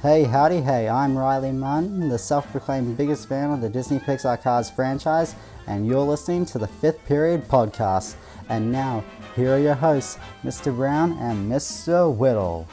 Hey, howdy, hey, I'm Riley Munn, the self-proclaimed biggest fan of the Disney Pixar Cars franchise, and you're listening to the Fifth Period Podcast. And now, here are your hosts, Mr. Brown and Mr. Whittle.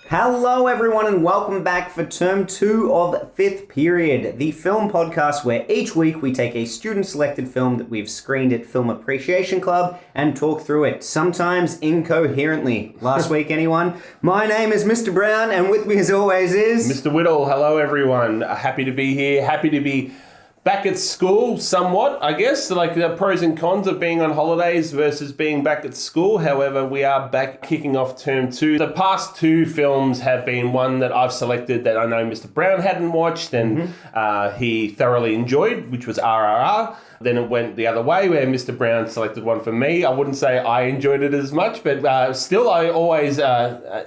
Hello everyone and welcome back for Term 2 of Fifth Period, the film podcast where each week we take a student-selected film that we've screened at Film Appreciation Club and talk through it, sometimes incoherently. Last week, anyone? My name is Mr. Brown and with me as always is... Mr. Whittle. Hello everyone. Happy to be here. Happy to be back at school somewhat, I guess. Like the pros and cons of being on holidays versus being back at school. However, we are back kicking off Term 2. The past two films have been one that I've selected that I know Mr. Brown hadn't watched and he thoroughly enjoyed, which was RRR. Then it went the other way where Mr. Brown selected one for me. I wouldn't say I enjoyed it as much, but still I always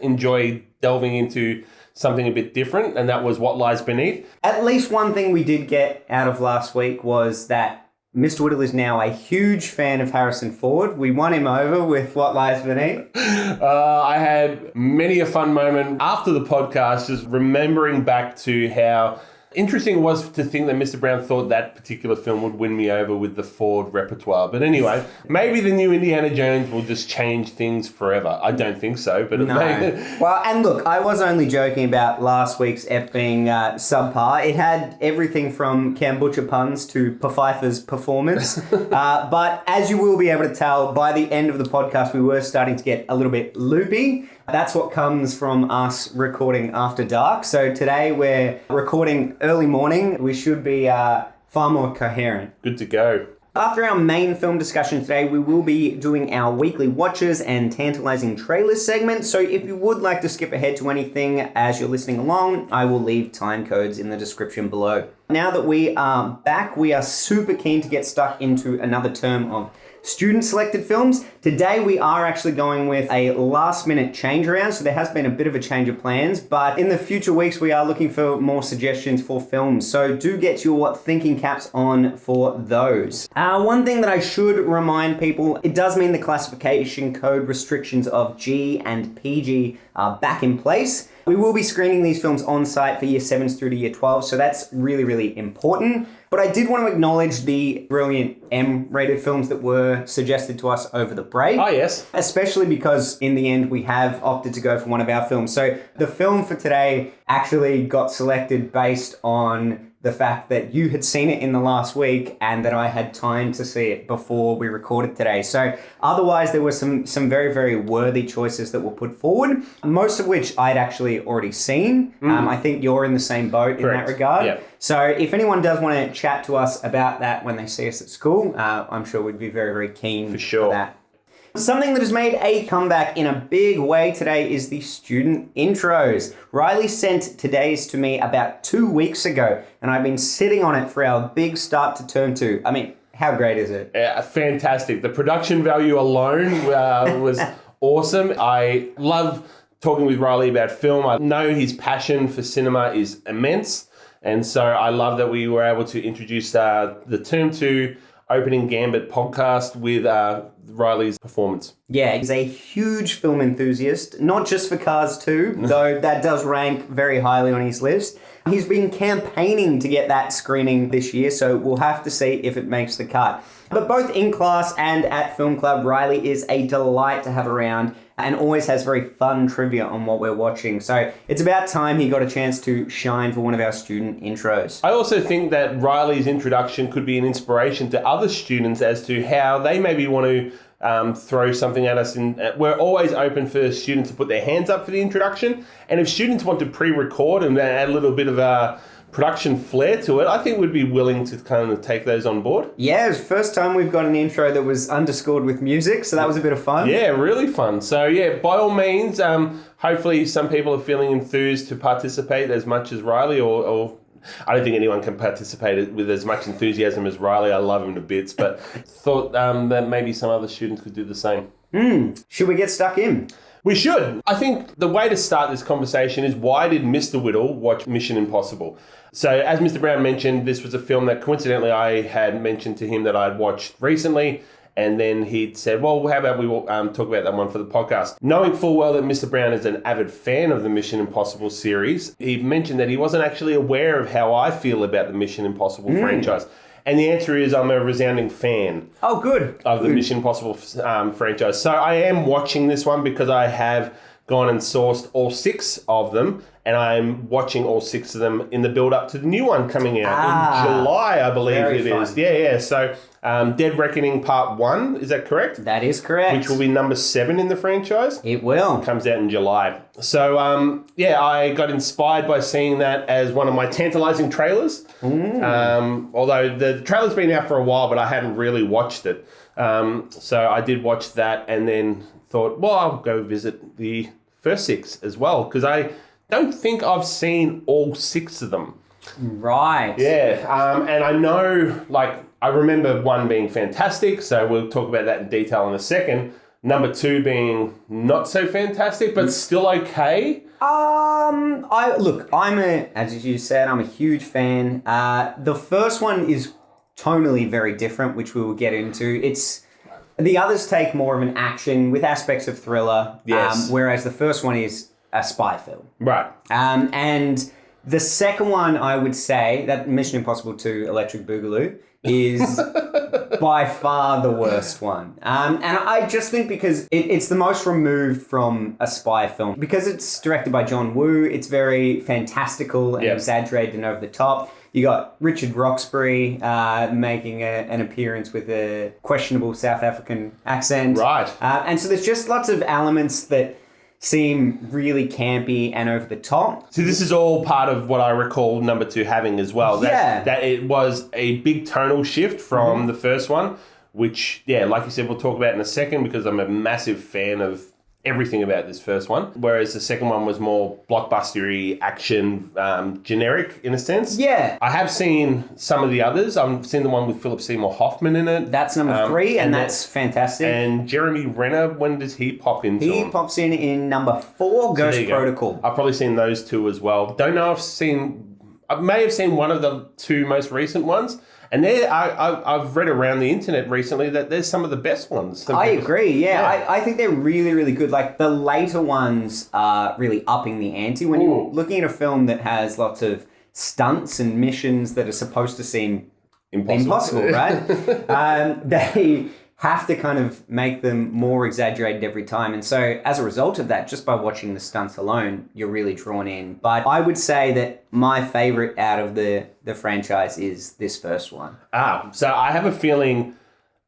enjoy delving into something a bit different, and that was What Lies Beneath. At least one thing we did get out of last week was that Mr. Whittle is now a huge fan of Harrison Ford. We won him over with What Lies Beneath. I had many a fun moment after the podcast, just remembering back to how interesting it was to think that Mr. Brown thought that particular film would win me over with the Ford repertoire. But anyway, maybe the new Indiana Jones will just change things forever. I don't think so, but it may. Well, and look, I was only joking about last week's ep being subpar. It had everything from kombucha puns to Pfeiffer's performance. But as you will be able to tell, by the end of the podcast, we were starting to get a little bit loopy. That's what comes from us recording after dark. So today we're recording early morning. We should be far more coherent. Good to go. After our main film discussion today, we will be doing our weekly watches and Tantalising Trailers segment. So if you would like to skip ahead to anything as you're listening along, I will leave time codes in the description below. Now that we are back, we are super keen to get stuck into another term of student-selected films. Today we are actually going with a last-minute change around, so there has been a bit of a change of plans, but in the future weeks we are looking for more suggestions for films, so do get your thinking caps on for those. One thing that I should remind people, it does mean the classification code restrictions of G and PG are back in place. We will be screening these films on site for Year 7s through to Year 12, so that's really, really important. But I did want to acknowledge the brilliant M-rated films that were suggested to us over the break. Oh, yes. Especially because in the end we have opted to go for one of our films. So the film for today actually got selected based on the fact that you had seen it in the last week and that I had time to see it before we recorded today. So otherwise there were some very, very worthy choices that were put forward, most of which I'd actually already seen. I think you're in the same boat in that regard. Yep. So if anyone does want to chat to us about that when they see us at school, I'm sure we'd be very, very keen for that. Something that has made a comeback in a big way today is the student intros. Riley sent today's to me about 2 weeks ago, and I've been sitting on it for our big start to Term 2. I mean, how great is it? Fantastic. The production value alone was awesome. I love talking with Riley about film. I know his passion for cinema is immense, and so I love that we were able to introduce the Term 2 opening Gambit podcast with Riley's performance. Yeah, he's a huge film enthusiast, not just for Cars 2, though that does rank very highly on his list. He's been campaigning to get that screening this year, so we'll have to see if it makes the cut. But both in class and at Film Club, Riley is a delight to have around and always has very fun trivia on what we're watching. So it's about time he got a chance to shine for one of our student intros. I also think that Riley's introduction could be an inspiration to other students as to how they maybe want to throw something at us. We're always open for students to put their hands up for the introduction. And if students want to pre-record and add a little bit of a production flair to it, I think we'd be willing to kind of take those on board. Yeah, it was the first time we've got an intro that was underscored with music, so that was a bit of fun. Yeah, really fun. So yeah, by all means, hopefully some people are feeling enthused to participate as much as Riley, or I don't think anyone can participate with as much enthusiasm as Riley. I love him to bits, but thought that maybe some other students could do the same. Should we get stuck in? We should. I think the way to start this conversation is, why did Mr. Whittle watch Mission Impossible? So as Mr. Brown mentioned, this was a film that coincidentally I had mentioned to him that I'd watched recently, And then he'd said, well, how about we talk about that one for the podcast? Knowing full well that Mr. Brown is an avid fan of the Mission Impossible series, he mentioned that he wasn't actually aware of how I feel about the Mission Impossible franchise. And the answer is I'm a resounding fan. Oh, good. Of the Mission Impossible franchise. So I am watching this one because I have gone and sourced all 6 of them, and I'm watching all 6 of them in the build-up to the new one coming out in July, I believe it is. Yeah. So Dead Reckoning Part 1, is that correct? That is correct. Which will be number 7 in the franchise. It will. Comes out in July. So, I got inspired by seeing that as one of my Tantalising Trailers. Although the trailer's been out for a while, but I hadn't really watched it. So I did watch that and then thought, well, I'll go visit the first 6 as well, because I don't think I've seen all 6 of them. Right. Yeah, and I know, I remember 1 being fantastic, so we'll talk about that in detail in a second. Number 2 being not so fantastic, but still okay. As you said, I'm a huge fan. The first one is tonally very different, which we will get into. The others take more of an action with aspects of thriller, whereas the first one is a spy film. Right. And the second one, I would say, that Mission Impossible 2 Electric Boogaloo, is by far the worst one. And I just think because it's the most removed from a spy film. Because it's directed by John Woo, it's very fantastical and exaggerated and over the top. You got Richard Roxbury making an appearance with a questionable South African accent. Right. And so there's just lots of elements that seem really campy and over the top. See, this is all part of what I recall number 2 having as well. That it was a big tonal shift from the first one, which, like you said, we'll talk about in a second because I'm a massive fan of everything about this first one, whereas the second one was more blockbustery action, generic in a sense. Yeah. I have seen some of the others. I've seen the one with Philip Seymour Hoffman in it. That's number 3, and that's fantastic. And Jeremy Renner, when does he pop into He pops in number 4, Ghost Protocol. I've probably seen those 2 as well. Don't know if I may have seen one of the 2 most recent ones. And I've read around the internet recently that there's some of the best ones. I agree, yeah. I think they're really, really good. Like, the later ones are really upping the ante. When you're looking at a film that has lots of stunts and missions that are supposed to seem impossible, right? They have to kind of make them more exaggerated every time. And so as a result of that, just by watching the stunts alone, you're really drawn in. But I would say that my favorite out of the franchise is this first one. So I have a feeling,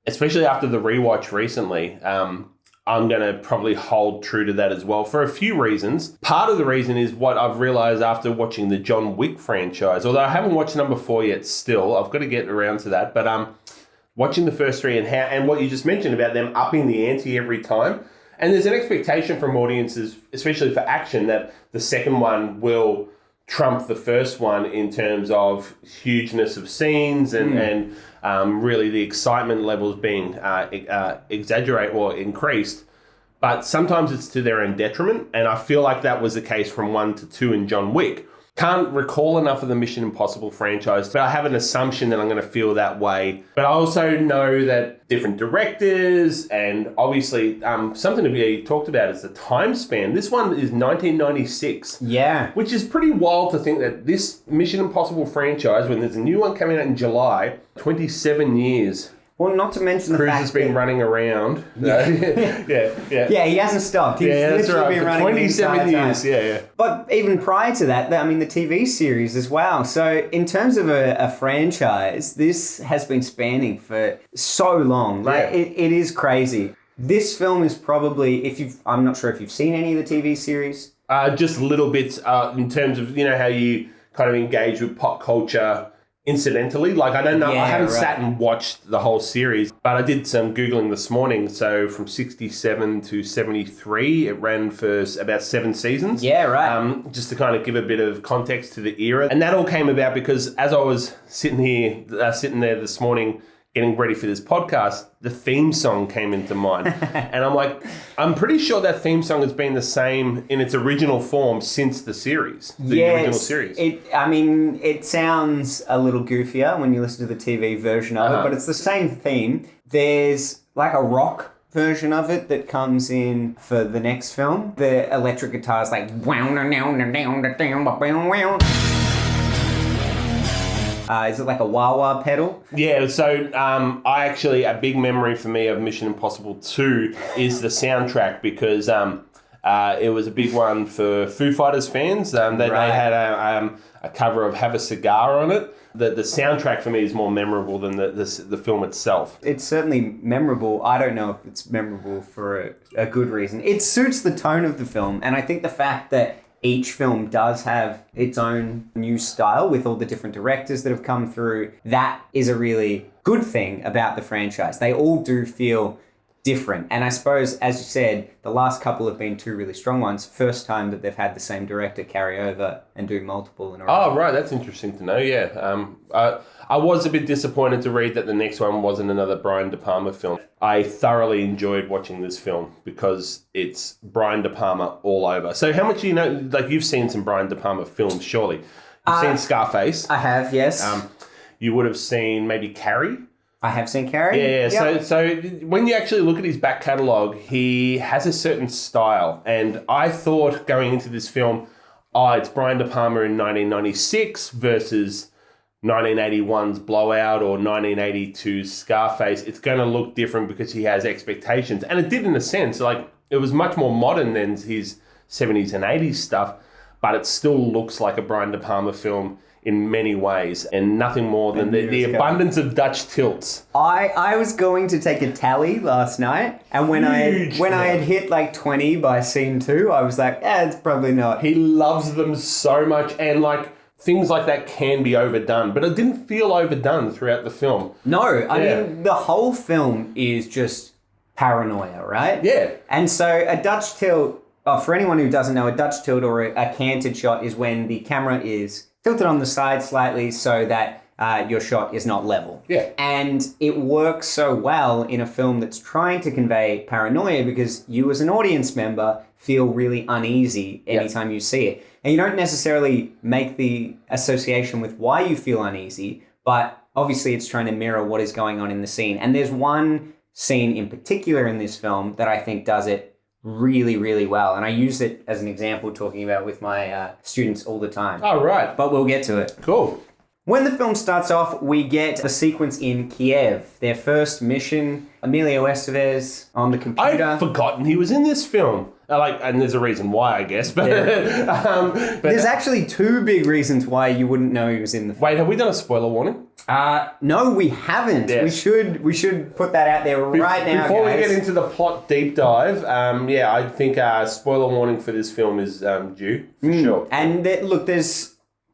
especially after the rewatch recently, I'm going to probably hold true to that as well for a few reasons. Part of the reason is what I've realized after watching the John Wick franchise, although I haven't watched number 4 yet still. I've got to get around to that. But watching the first 3 and what you just mentioned about them upping the ante every time. And there's an expectation from audiences, especially for action, that the second one will trump the first one in terms of hugeness of scenes and really the excitement levels being exaggerated or increased. But sometimes it's to their own detriment. And I feel like that was the case from 1 to 2 in John Wick. Can't recall enough of the Mission Impossible franchise, but I have an assumption that I'm going to feel that way. But I also know that different directors and obviously something to be talked about is the time span. This one is 1996. Yeah. Which is pretty wild to think that this Mission Impossible franchise, when there's a new one coming out in July, 27 years. Well, not to mention the Cruise fact has been running around. Yeah. Yeah, he hasn't stopped. He's that's literally right. been For running 27 years, yeah. But even prior to that, the TV series as well. So in terms of a franchise, this has been spanning for so long. It is crazy. This film is probably, I'm not sure if you've seen any of the TV series. Just little bits in terms of, how you kind of engage with pop culture incidentally. Like, I don't know, I haven't sat and watched the whole series, but I did some Googling this morning. So from 67 to 73, it ran for about 7 seasons. Yeah, right. Just to kind of give a bit of context to the era. And that all came about because as I was sitting there this morning getting ready for this podcast, the theme song came into mind. And I'm like, I'm pretty sure that theme song has been the same in its original form since the series, the original series. It sounds a little goofier when you listen to the TV version of it, but it's the same theme. There's like a rock version of it that comes in for the next film. The electric guitar is like... is it like a wah-wah pedal? Yeah, so a big memory for me of Mission Impossible 2 is the soundtrack, because it was a big one for Foo Fighters fans. They had a cover of Have a Cigar on it. The soundtrack for me is more memorable than the film itself. It's certainly memorable. I don't know if it's memorable for a good reason. It suits the tone of the film, and I think the fact that each film does have its own new style with all the different directors that have come through, that is a really good thing about the franchise. They all do feel different. And I suppose, as you said, the last couple have been two really strong ones. First time that they've had the same director carry over and do multiple in a row. Oh, right. That's interesting to know, yeah. I was a bit disappointed to read that the next one wasn't another Brian De Palma film. I thoroughly enjoyed watching this film because it's Brian De Palma all over. So how much do you know? Like, you've seen some Brian De Palma films, surely. You've seen Scarface. I have, yes. You would have seen maybe Carrie. I have seen Carrie. Yeah. Yep. So when you actually look at his back catalogue, he has a certain style. And I thought going into this film, it's Brian De Palma in 1996 versus 1981's Blowout or 1982's Scarface. It's going to look different because he has expectations. And it did in a sense. Like, it was much more modern than his 70s and 80s stuff, but it still looks like a Brian De Palma film in many ways, and nothing more than the abundance of Dutch tilts. I was going to take a tally last night, and when I had hit like 20 by scene 2, I was like, it's probably not. He loves them so much, and like things like that can be overdone, but it didn't feel overdone throughout the film. No, I mean, the whole film is just paranoia, right? Yeah. And so a Dutch tilt, for anyone who doesn't know, a Dutch tilt or a canted shot is when the camera is tilted on the side slightly so that your shot is not level. Yeah. And it works so well in a film that's trying to convey paranoia because you as an audience member feel really uneasy anytime you see it. And you don't necessarily make the association with why you feel uneasy, but obviously it's trying to mirror what is going on in the scene. And there's one scene in particular in this film that I think does it really, really well. And I use it as an example talking about with my students all the time. Oh, right. But we'll get to it. Cool. When the film starts off, we get the sequence in Kiev, their first mission. Emilio Estevez on the computer. I've forgotten he was in this film. And there's a reason why, I guess. But, but there's actually two big reasons why you wouldn't know he was in the film. Wait, have we done a spoiler warning? No, we haven't. Yes. We should put that out there right now, Before guys. we get into the plot deep dive, I think spoiler warning for this film is due, for sure. And look,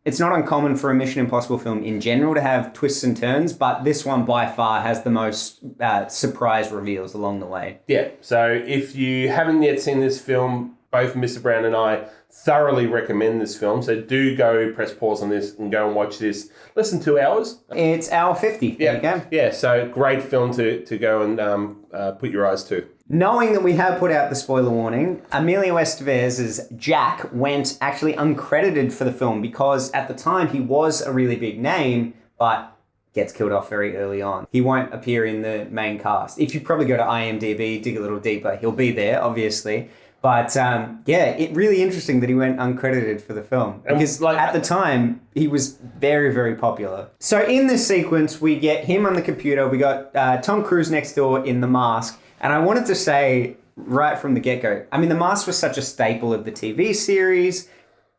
it's not uncommon for a Mission Impossible film in general to have twists and turns, but this one by far has the most surprise reveals along the way. Yeah, so if you haven't yet seen this film, both Mr. Brown and I thoroughly recommend this film. So do go press pause on this and go and watch this. Less than 2 hours. It's hour 50. There you go. Yeah, so great film to go and put your eyes to. Knowing that we have put out the spoiler warning, Emilio Estevez's Jack went actually uncredited for the film because at the time he was a really big name, but gets killed off very early on. He won't appear in the main cast. If you probably go to IMDb, dig a little deeper, he'll be there, obviously. But it's really interesting that he went uncredited for the film because at the time he was very, very popular. So in this sequence, we get him on the computer. We got Tom Cruise next door in the mask. And I wanted to say right from the get-go, I mean, The Mask was such a staple of the TV series.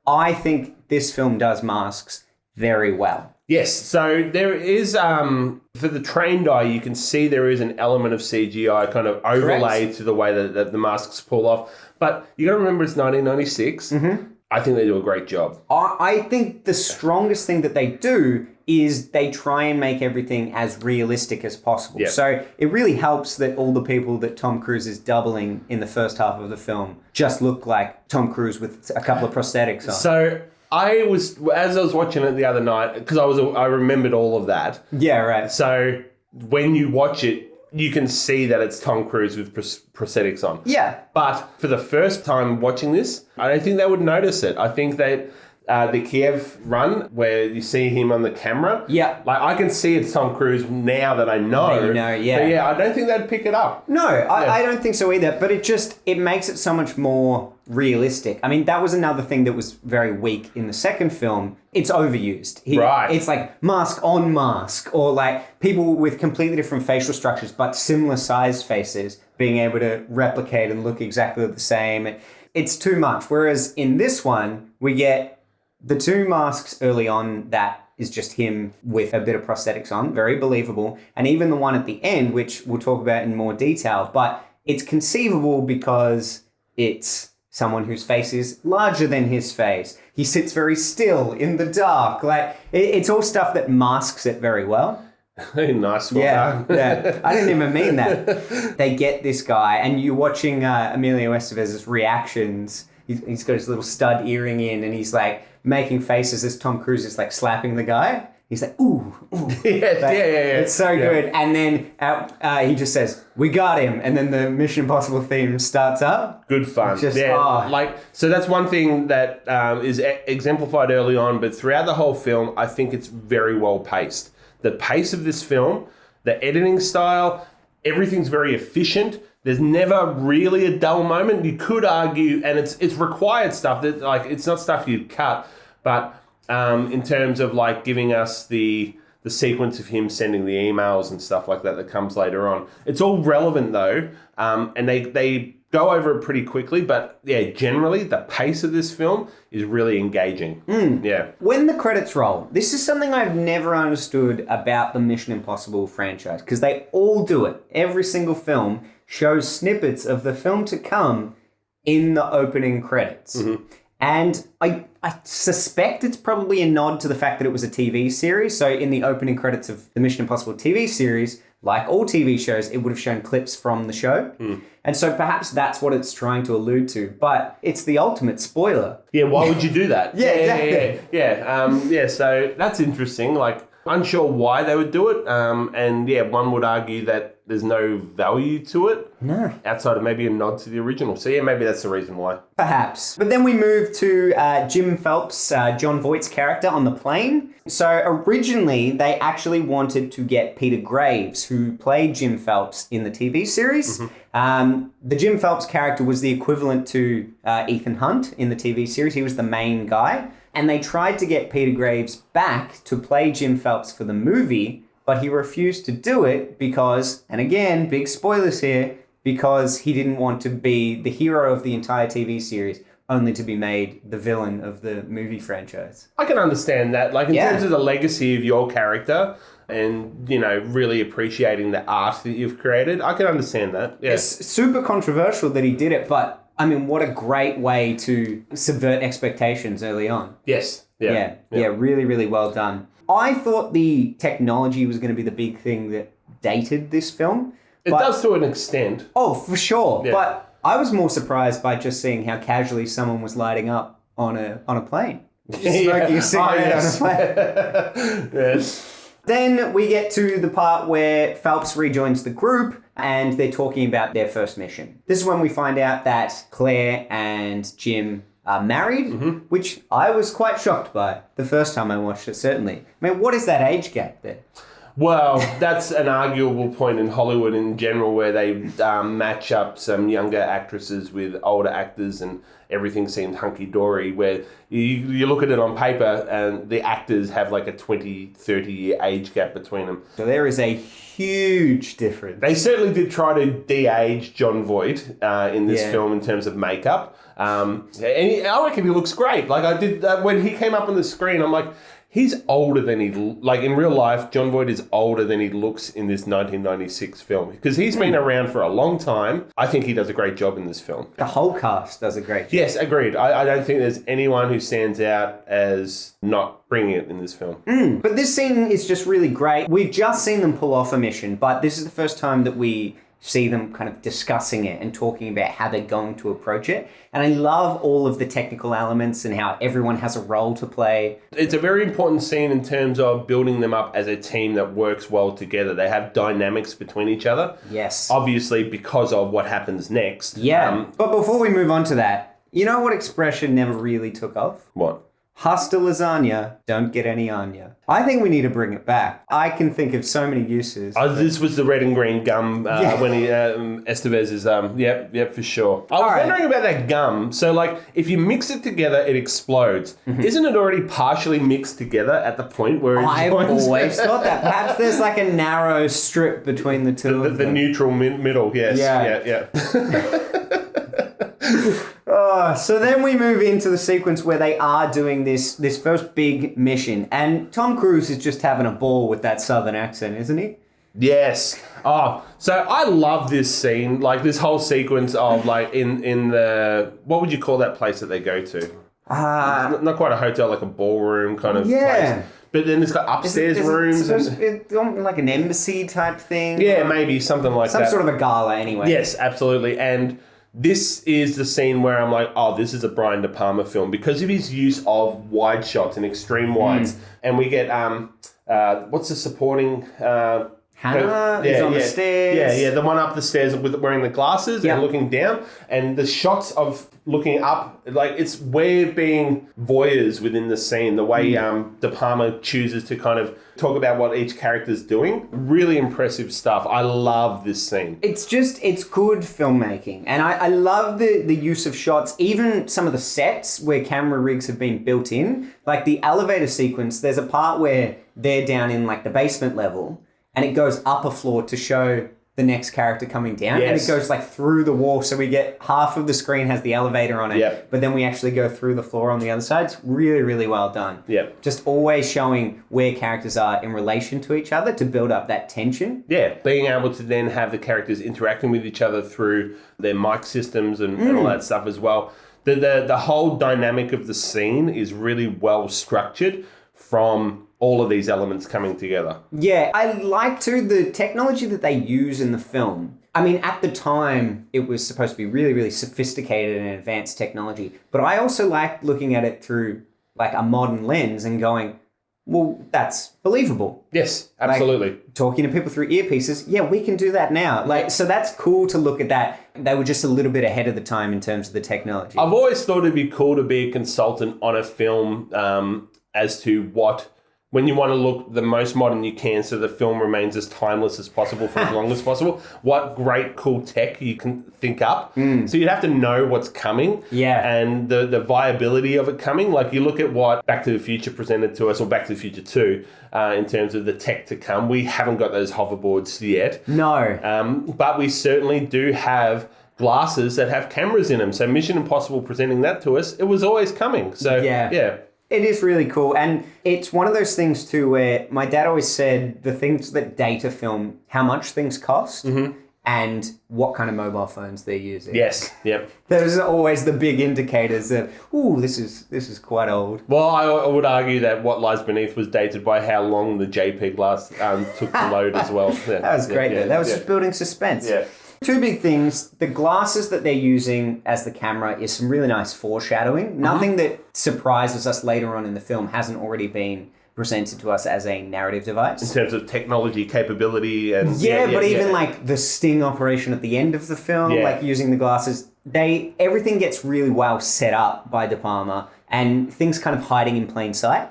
I think this film does masks very well. Yes, so there is, for the trained eye, you can see there is an element of CGI kind of overlay to the way that the masks pull off. But you got to remember it's 1996. Mm-hmm. I think they do a great job. I think the strongest thing that they do is they try and make everything as realistic as possible. Yep. So it really helps that all the people that Tom Cruise is doubling in the first half of the film just look like Tom Cruise with a couple of prosthetics on. So as I was watching it the other night, because I remembered all of that. Yeah, right. So when you watch it, you can see that it's Tom Cruise with prosthetics on. Yeah. But for the first time watching this, I don't think they would notice it. I think that the Kiev run, where you see him on the camera, Yeah. like I can see it's Tom Cruise now that I know. That you know, yeah. But yeah, I don't think they'd pick it up. No, I don't think so either. But it makes it so much more realistic. I mean, that was another thing that was very weak in the second film. It's overused. Right. It's like mask on mask, or like people with completely different facial structures but similar sized faces being able to replicate and look exactly the same. It's too much. Whereas in this one, we get the two masks early on that is just him with a bit of prosthetics on, very believable. And even the one at the end, which we'll talk about in more detail, but it's conceivable because it's someone whose face is larger than his face. He sits very still in the dark. Like it's all stuff that masks it very well. Nice one. Yeah, yeah. I didn't even mean that. They get this guy, and you're watching Emilio Estevez's reactions. He's got his little stud earring in, and he's like making faces as Tom Cruise is like slapping the guy. He's like, ooh, ooh. Yeah. It's so good. And then he just says, we got him. And then the Mission Impossible theme starts up. Good fun. Oh. So that's one thing that is exemplified early on, but throughout the whole film, I think it's very well paced. The pace of this film, the editing style, everything's very efficient. There's never really a dull moment. You could argue, and it's required stuff that like it's not stuff you'd cut, but in terms of like giving us the sequence of him sending the emails and stuff like that comes later on. It's all relevant though, and they go over it pretty quickly. But yeah, generally the pace of this film is really engaging. Yeah. When the credits roll, this is something I've never understood about the Mission Impossible franchise, because they all do it. Every single film shows snippets of the film to come in the opening credits. Mm-hmm. And I suspect it's probably a nod to the fact that it was a TV series. So in the opening credits of the Mission Impossible TV series, like all TV shows, it would have shown clips from the show. And so perhaps that's what it's trying to allude to. But it's the ultimate spoiler. Yeah, why would you do that? Yeah, exactly. Yeah, so that's interesting. Like, unsure why they would do it. And yeah, one would argue that there's no value to it. No. Outside of maybe a nod to the original. So yeah, maybe that's the reason why. Perhaps. But then we move to Jim Phelps, John Voight's character on the plane. So originally, they actually wanted to get Peter Graves, who played Jim Phelps in the TV series. Mm-hmm. The Jim Phelps character was the equivalent to Ethan Hunt in the TV series. He was the main guy. And they tried to get Peter Graves back to play Jim Phelps for the movie, but he refused to do it because, and again, big spoilers here, because he didn't want to be the hero of the entire TV series, only to be made the villain of the movie franchise. I can understand that. Like, in terms of the legacy of your character and, you know, really appreciating the art that you've created, I can understand that. Yeah. It's super controversial that he did it, but I mean, what a great way to subvert expectations early on. Yes. Yeah, really, really well done. I thought the technology was going to be the big thing that dated this film. It does to an extent. Oh, for sure. Yeah. But I was more surprised by just seeing how casually someone was lighting up on a plane. Just smoking a cigarette on a plane. Yes. Then we get to the part where Phelps rejoins the group and they're talking about their first mission. This is when we find out that Claire and Jim are married, which I was quite shocked by the first time I watched it, certainly. I mean, what is that age gap there? Well, that's an arguable point in Hollywood in general, where they match up some younger actresses with older actors and everything seemed hunky-dory, where you look at it on paper and the actors have like a 20, 30-year age gap between them. So there is a huge difference. They certainly did try to de-age John Voight in this film in terms of makeup. And I reckon he looks great. Like I did when he came up on the screen, I'm like, he's older than like in real life, John Voight is older than he looks in this 1996 film. Because he's been around for a long time. I think he does a great job in this film. The whole cast does a great job. Yes, agreed. I don't think there's anyone who stands out as not bringing it in this film. But this scene is just really great. We've just seen them pull off a mission, but this is the first time that we see them kind of discussing it and talking about how they're going to approach it. And I love all of the technical elements and how everyone has a role to play. It's a very important scene in terms of building them up as a team that works well together. They have dynamics between each other. Yes. Obviously, because of what happens next. Yeah. But before we move on to that, you know what expression never really took off? What? Hasta lasagna, don't get any on ya. I think we need to bring it back. I can think of so many uses. This was the red and green gum when he Estevez is yep for sure. I was wondering about that gum. So like if you mix it together, it explodes. Isn't it already partially mixed together at the point where it I've joins? always thought that. Perhaps there's like a narrow strip between the two of the them. neutral middle. Yes. Yeah. So then we move into the sequence where they are doing this first big mission. And Tom Cruise is just having a ball with that southern accent, isn't he? Yes. Oh, so I love this scene, like this whole sequence of like in the, what would you call that place that they go to? Not quite a hotel, like a ballroom kind of place. But then it's got upstairs rooms. It's like an embassy type thing? Yeah, maybe something like that. Some sort of a gala anyway. Yes, absolutely. And this is the scene where I'm like, oh, this is a Brian De Palma film because of his use of wide shots and extreme wides. And we get, what's the supporting... Hannah is on the stairs. Yeah, the one up the stairs with wearing the glasses and looking down. And the shots of looking up, like we're being voyeurs within the scene, the way De Palma chooses to kind of talk about what each character's doing. Really impressive stuff. I love this scene. It's good filmmaking. And I love the use of shots, even some of the sets where camera rigs have been built in. Like the elevator sequence, there's a part where they're down in like the basement level and it goes up a floor to show the next character coming down. Yes. And it goes like through the wall. So we get half of the screen has the elevator on it, but then we actually go through the floor on the other side. It's really, really well done. Yep. Just always showing where characters are in relation to each other to build up that tension. Yeah, being able to then have the characters interacting with each other through their mic systems and all that stuff as well. The whole dynamic of the scene is really well structured from all of these elements coming together. Yeah, I like the technology that they use in the film. I mean, at the time, it was supposed to be really, really sophisticated and advanced technology. But I also liked looking at it through like a modern lens and going, well, that's believable. Yes, absolutely. Like, talking to people through earpieces, yeah, we can do that now. Like, so that's cool to look at that. They were just a little bit ahead of the time in terms of the technology. I've always thought it'd be cool to be a consultant on a film as to what... when you want to look the most modern you can so the film remains as timeless as possible for as long as possible, what great, cool tech you can think up. So you'd have to know what's coming and the viability of it coming. Like you look at what Back to the Future presented to us, or Back to the Future 2, in terms of the tech to come. We haven't got those hoverboards yet. No. But we certainly do have glasses that have cameras in them. So Mission Impossible presenting that to us, it was always coming. So yeah. It is really cool. And it's one of those things too where my dad always said the things that data film, how much things cost and what kind of mobile phones they're using. Yes. Yep. Those are always the big indicators of, ooh, this is quite old. Well, I would argue that What Lies Beneath was dated by how long the JPEG took to load as well. Yeah. That was great though. That was just building suspense. Yeah. Two big things. The glasses that they're using as the camera is some really nice foreshadowing. Nothing that surprises us later on in the film hasn't already been presented to us as a narrative device. In terms of technology capability and... but even like the sting operation at the end of the film, like using the glasses, everything gets really well set up by De Palma and things kind of hiding in plain sight,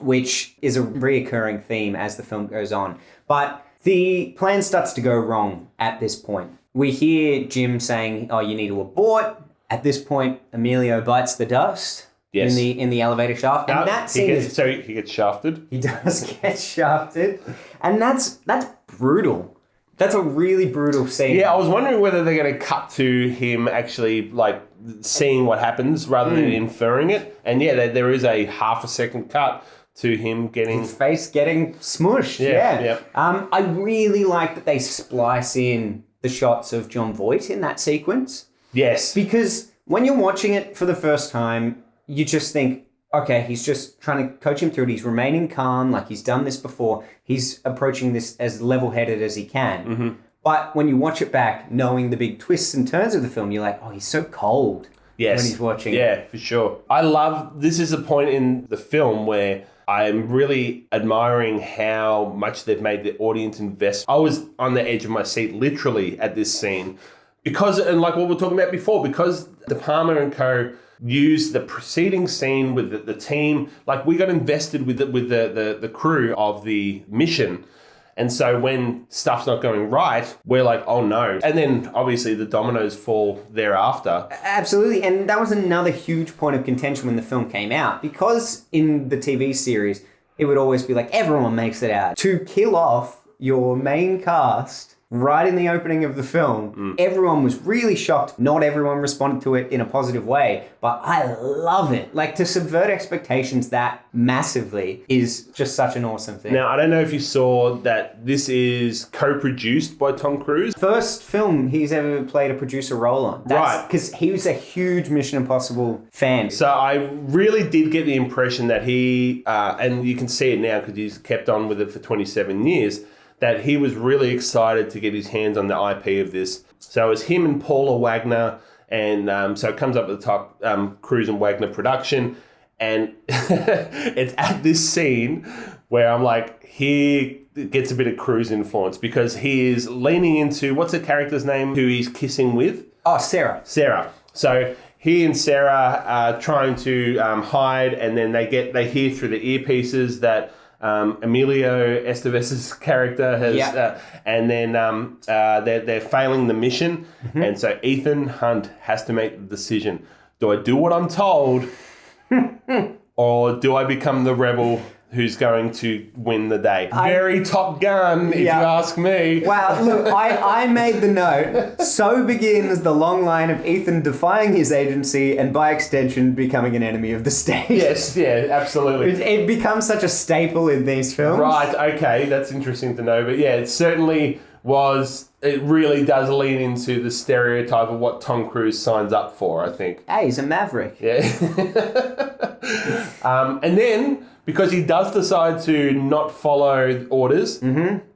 which is a reoccurring theme as the film goes on. But the plan starts to go wrong at this point. We hear Jim saying, oh, you need to abort. At this point, Emilio bites the dust in the elevator shaft. And that scene he gets shafted. He does get shafted. And that's brutal. That's a really brutal scene. Yeah, I was wondering whether they're going to cut to him actually like seeing what happens rather than inferring it. And there is a half a second cut to him getting... his face getting smushed. Yeah. I really like that they splice in the shots of John Voight in that sequence. Yes. Because when you're watching it for the first time, you just think, okay, he's just trying to coach him through it. He's remaining calm, like he's done this before. He's approaching this as level-headed as he can. But when you watch it back, knowing the big twists and turns of the film, you're like, oh, he's so cold when he's watching. Yeah, for sure. This is a point in the film where I'm really admiring how much they've made the audience invest. I was on the edge of my seat literally at this scene because, and like what we were talking about before, because De Palma and co. used the preceding scene with the team, like we got invested with the crew of the mission. And so when stuff's not going right, we're like, oh no. And then obviously the dominoes fall thereafter. Absolutely. And that was another huge point of contention when the film came out. Because in the TV series, it would always be like, everyone makes it out. To kill off your main cast right in the opening of the film, everyone was really shocked. Not everyone responded to it in a positive way, but I love it. Like, to subvert expectations that massively is just such an awesome thing. Now, I don't know if you saw that this is co-produced by Tom Cruise. First film he's ever played a producer role on. Right. Because he was a huge Mission Impossible fan. So I really did get the impression that he, and you can see it now because he's kept on with it for 27 years, that he was really excited to get his hands on the IP of this. So it was him and Paula Wagner, and so it comes up at the top, Cruise and Wagner production, and it's at this scene where I'm like, he gets a bit of Cruise influence because he is leaning into, what's the character's name who he's kissing with? Oh, Sarah. Sarah. So he and Sarah are trying to hide, and then they hear through the earpieces that Emilio Estevez's character has, and then they're failing the mission, and so Ethan Hunt has to make the decision: do I do what I'm told, or do I become the rebel who's going to win the day? Very Top Gun, if you ask me. Wow, look, I made the note. So begins the long line of Ethan defying his agency and by extension becoming an enemy of the state. Yes, yeah, absolutely. It becomes such a staple in these films. Right, okay, that's interesting to know. But yeah, it certainly was, it really does lean into the stereotype of what Tom Cruise signs up for, I think. Hey, he's a maverick. Yeah. And then, because he does decide to not follow orders,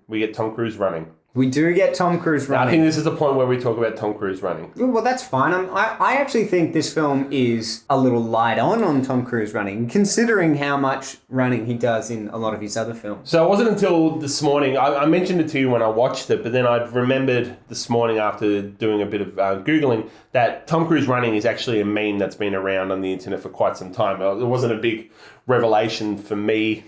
we get Tom Cruise running. We do get Tom Cruise running. I think this is the point where we talk about Tom Cruise running. Well, that's fine. I actually think this film is a little light on Tom Cruise running, considering how much running he does in a lot of his other films. So it wasn't until this morning, I mentioned it to you when I watched it, but then I remembered this morning after doing a bit of Googling that Tom Cruise running is actually a meme that's been around on the internet for quite some time. It wasn't a big revelation for me.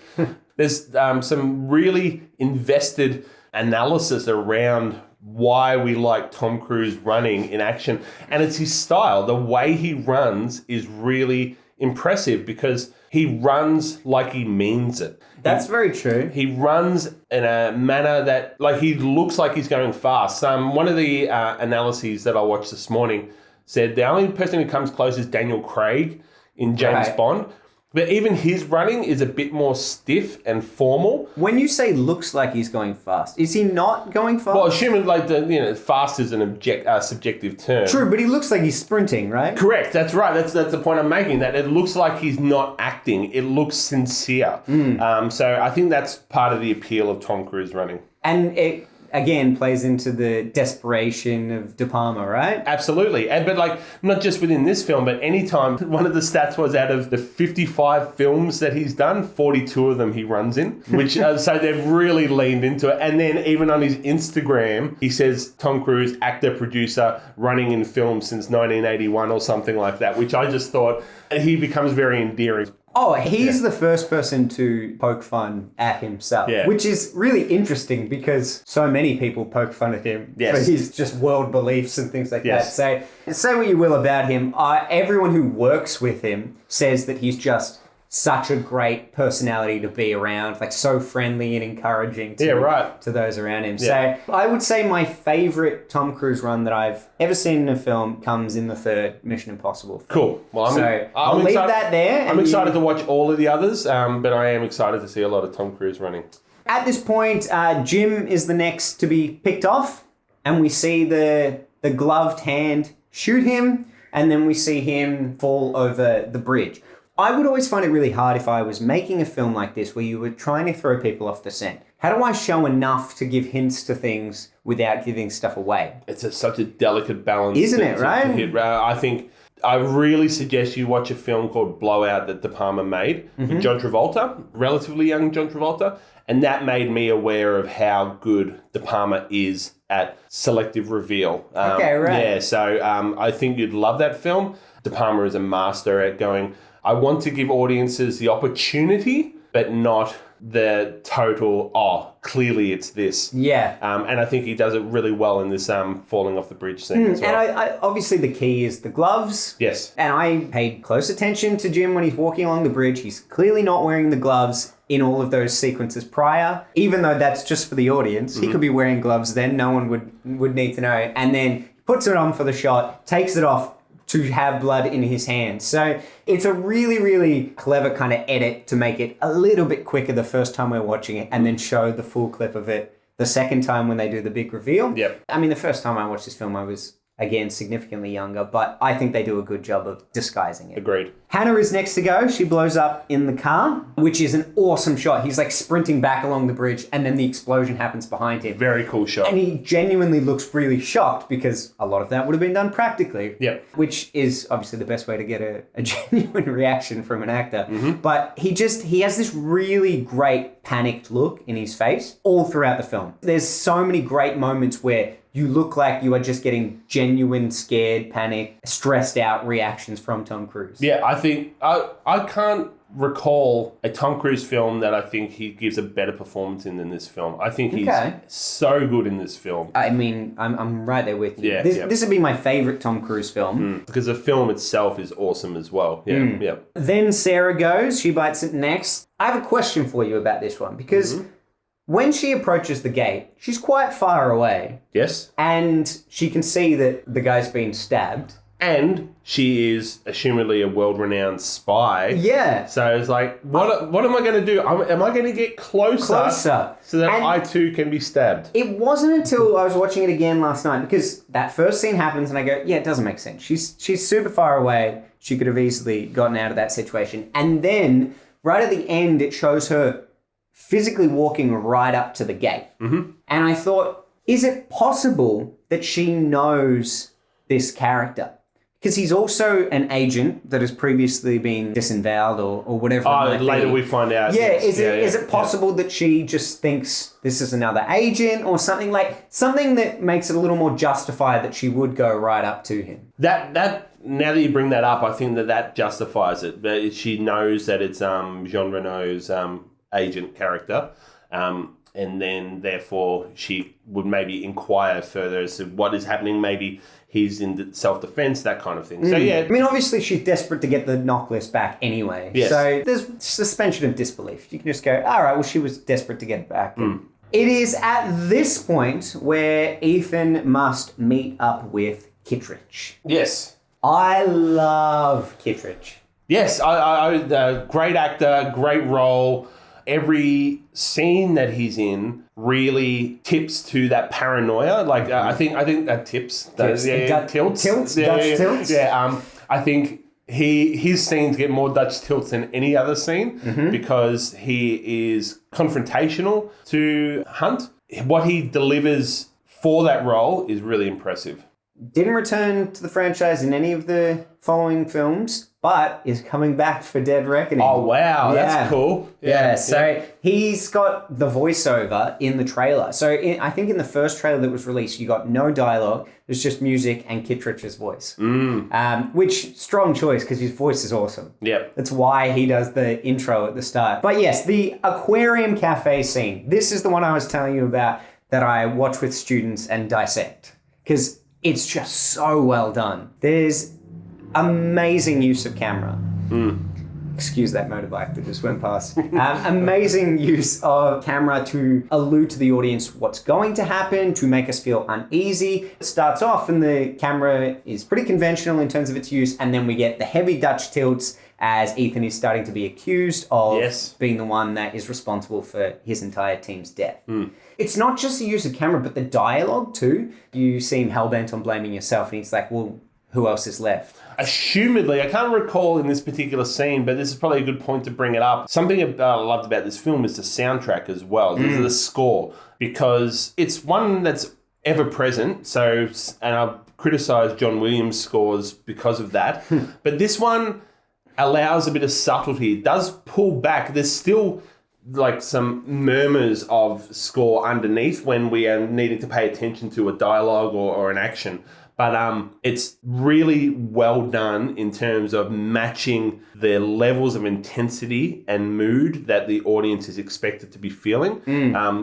There's some really invested analysis around why we like Tom Cruise running in action, and it's his style. The way he runs is really impressive because he runs like he means it. That's very true. He runs in a manner that, like, he looks like he's going fast. One of the analyses that I watched this morning said the only person who comes close is Daniel Craig in James Bond. But even his running is a bit more stiff and formal. When you say looks like he's going fast, is he not going fast? Well, assuming fast is an subjective term. True, but he looks like he's sprinting, right? Correct. That's right. That's the point I'm making. That it looks like he's not acting. It looks sincere. So I think that's part of the appeal of Tom Cruise running. And it again plays into the desperation of De Palma, right? Absolutely. But like, not just within this film, but anytime, one of the stats was out of the 55 films that he's done, 42 of them he runs in, which so they've really leaned into it. And then even on his Instagram, he says Tom Cruise, actor, producer, running in films since 1981 or something like that, which I just thought he becomes very endearing. Oh, he's the first person to poke fun at himself, which is really interesting because so many people poke fun at him for his just world beliefs and things like that. So say what you will about him. Everyone who works with him says that he's just such a great personality to be around, like so friendly and encouraging to those around him. So I would say my favorite Tom Cruise run that I've ever seen in a film comes in the third Mission Impossible film. Cool. Well, I'll leave that there. I'm excited to watch all of the others, but I am excited to see a lot of Tom Cruise running. At this point, Jim is the next to be picked off, and we see the gloved hand shoot him, and then we see him fall over the bridge. I would always find it really hard if I was making a film like this where you were trying to throw people off the scent. How do I show enough to give hints to things without giving stuff away? It's such a delicate balance. Isn't it, right? To hit. I think I really suggest you watch a film called Blowout that De Palma made with John Travolta, relatively young John Travolta. And that made me aware of how good De Palma is at selective reveal. Okay, right. Yeah, so I think you'd love that film. De Palma is a master at going, I want to give audiences the opportunity, but not the total, clearly it's this. Yeah. And I think he does it really well in this falling off the bridge scene as well. And I obviously the key is the gloves. Yes. And I paid close attention to Jim when he's walking along the bridge. He's clearly not wearing the gloves in all of those sequences prior, even though that's just for the audience. He could be wearing gloves then, no one would need to know. And then puts it on for the shot, takes it off to have blood in his hands. So it's a really, really clever kind of edit to make it a little bit quicker the first time we're watching it and then show the full clip of it the second time when they do the big reveal. Yep. I mean, the first time I watched this film, I was, again, significantly younger, but I think they do a good job of disguising it. Agreed. Hannah is next to go. She blows up in the car, which is an awesome shot. He's like sprinting back along the bridge and then the explosion happens behind him. Very cool shot. And he genuinely looks really shocked because a lot of that would have been done practically. Yep. Which is obviously the best way to get a genuine reaction from an actor. But he has this really great panicked look in his face all throughout the film. There's so many great moments where you look like you are just getting genuine, scared, panicked, stressed out reactions from Tom Cruise. Yeah, I think I can't recall a Tom Cruise film that I think he gives a better performance in than this film. I think he's so good in this film. I mean, I'm right there with you. Yeah, this would be my favorite Tom Cruise film. Because the film itself is awesome as well. Yeah. Then Sarah goes. She bites it next. I have a question for you about this one because when she approaches the gate, she's quite far away. Yes. And she can see that the guy's been stabbed. And she is assumedly a world-renowned spy. Yeah. So it's like, what am I going to do? Am I going to get closer so that I too can be stabbed? It wasn't until I was watching it again last night because that first scene happens and I go, yeah, it doesn't make sense. She's super far away. She could have easily gotten out of that situation. And then right at the end, it shows her physically walking right up to the gate. And I thought, is it possible that she knows this character? Because he's also an agent that has previously been disemboweled or whatever. Later we find out. Yeah, is it possible that she just thinks this is another agent or something that makes it a little more justified that she would go right up to him? That now that you bring that up, I think that justifies it. But she knows that it's Jean Reno's agent character. And then, therefore, she would maybe inquire further as to what is happening. Maybe he's in self-defense, that kind of thing. So, yeah. I mean, obviously, she's desperate to get the knock list back anyway. Yes. So there's suspension of disbelief. You can just go, all right, well, she was desperate to get it back. It is at this point where Ethan must meet up with Kittredge. Yes. I love Kittredge. Yes, I great actor, great role. Every scene that he's in really tips to that paranoia. Like I think that tips. Tilts. Tilts. Yeah. I think his scenes get more Dutch tilts than any other scene because he is confrontational to Hunt. What he delivers for that role is really impressive. Didn't return to the franchise in any of the following films, but is coming back for Dead Reckoning. Oh, wow. That's cool. Yeah. So he's got the voiceover in the trailer. So I think in the first trailer that was released, you got no dialogue. There's just music and Kittredge's voice. Which, strong choice because his voice is awesome. Yeah. That's why he does the intro at the start. But yes, the aquarium cafe scene. This is the one I was telling you about that I watch with students and dissect. Because it's just so well done. There's amazing use of camera. Excuse that motorbike that just went past. Amazing use of camera to allude to the audience what's going to happen, to make us feel uneasy. It starts off and the camera is pretty conventional in terms of its use, and then we get the heavy Dutch tilts as Ethan is starting to be accused of being the one that is responsible for his entire team's death. It's not just the use of camera, but the dialogue too. You seem hell-bent on blaming yourself, and he's like, well, who else is left? Assumedly, I can't recall in this particular scene, but this is probably a good point to bring it up. Something I loved about this film is the soundtrack as well, the score, because it's one that's ever present. So, and I've criticised John Williams' scores because of that, but this one allows a bit of subtlety. It does pull back. There's still like some murmurs of score underneath when we are needing to pay attention to a dialogue or an action. But it's really well done in terms of matching the levels of intensity and mood that the audience is expected to be feeling.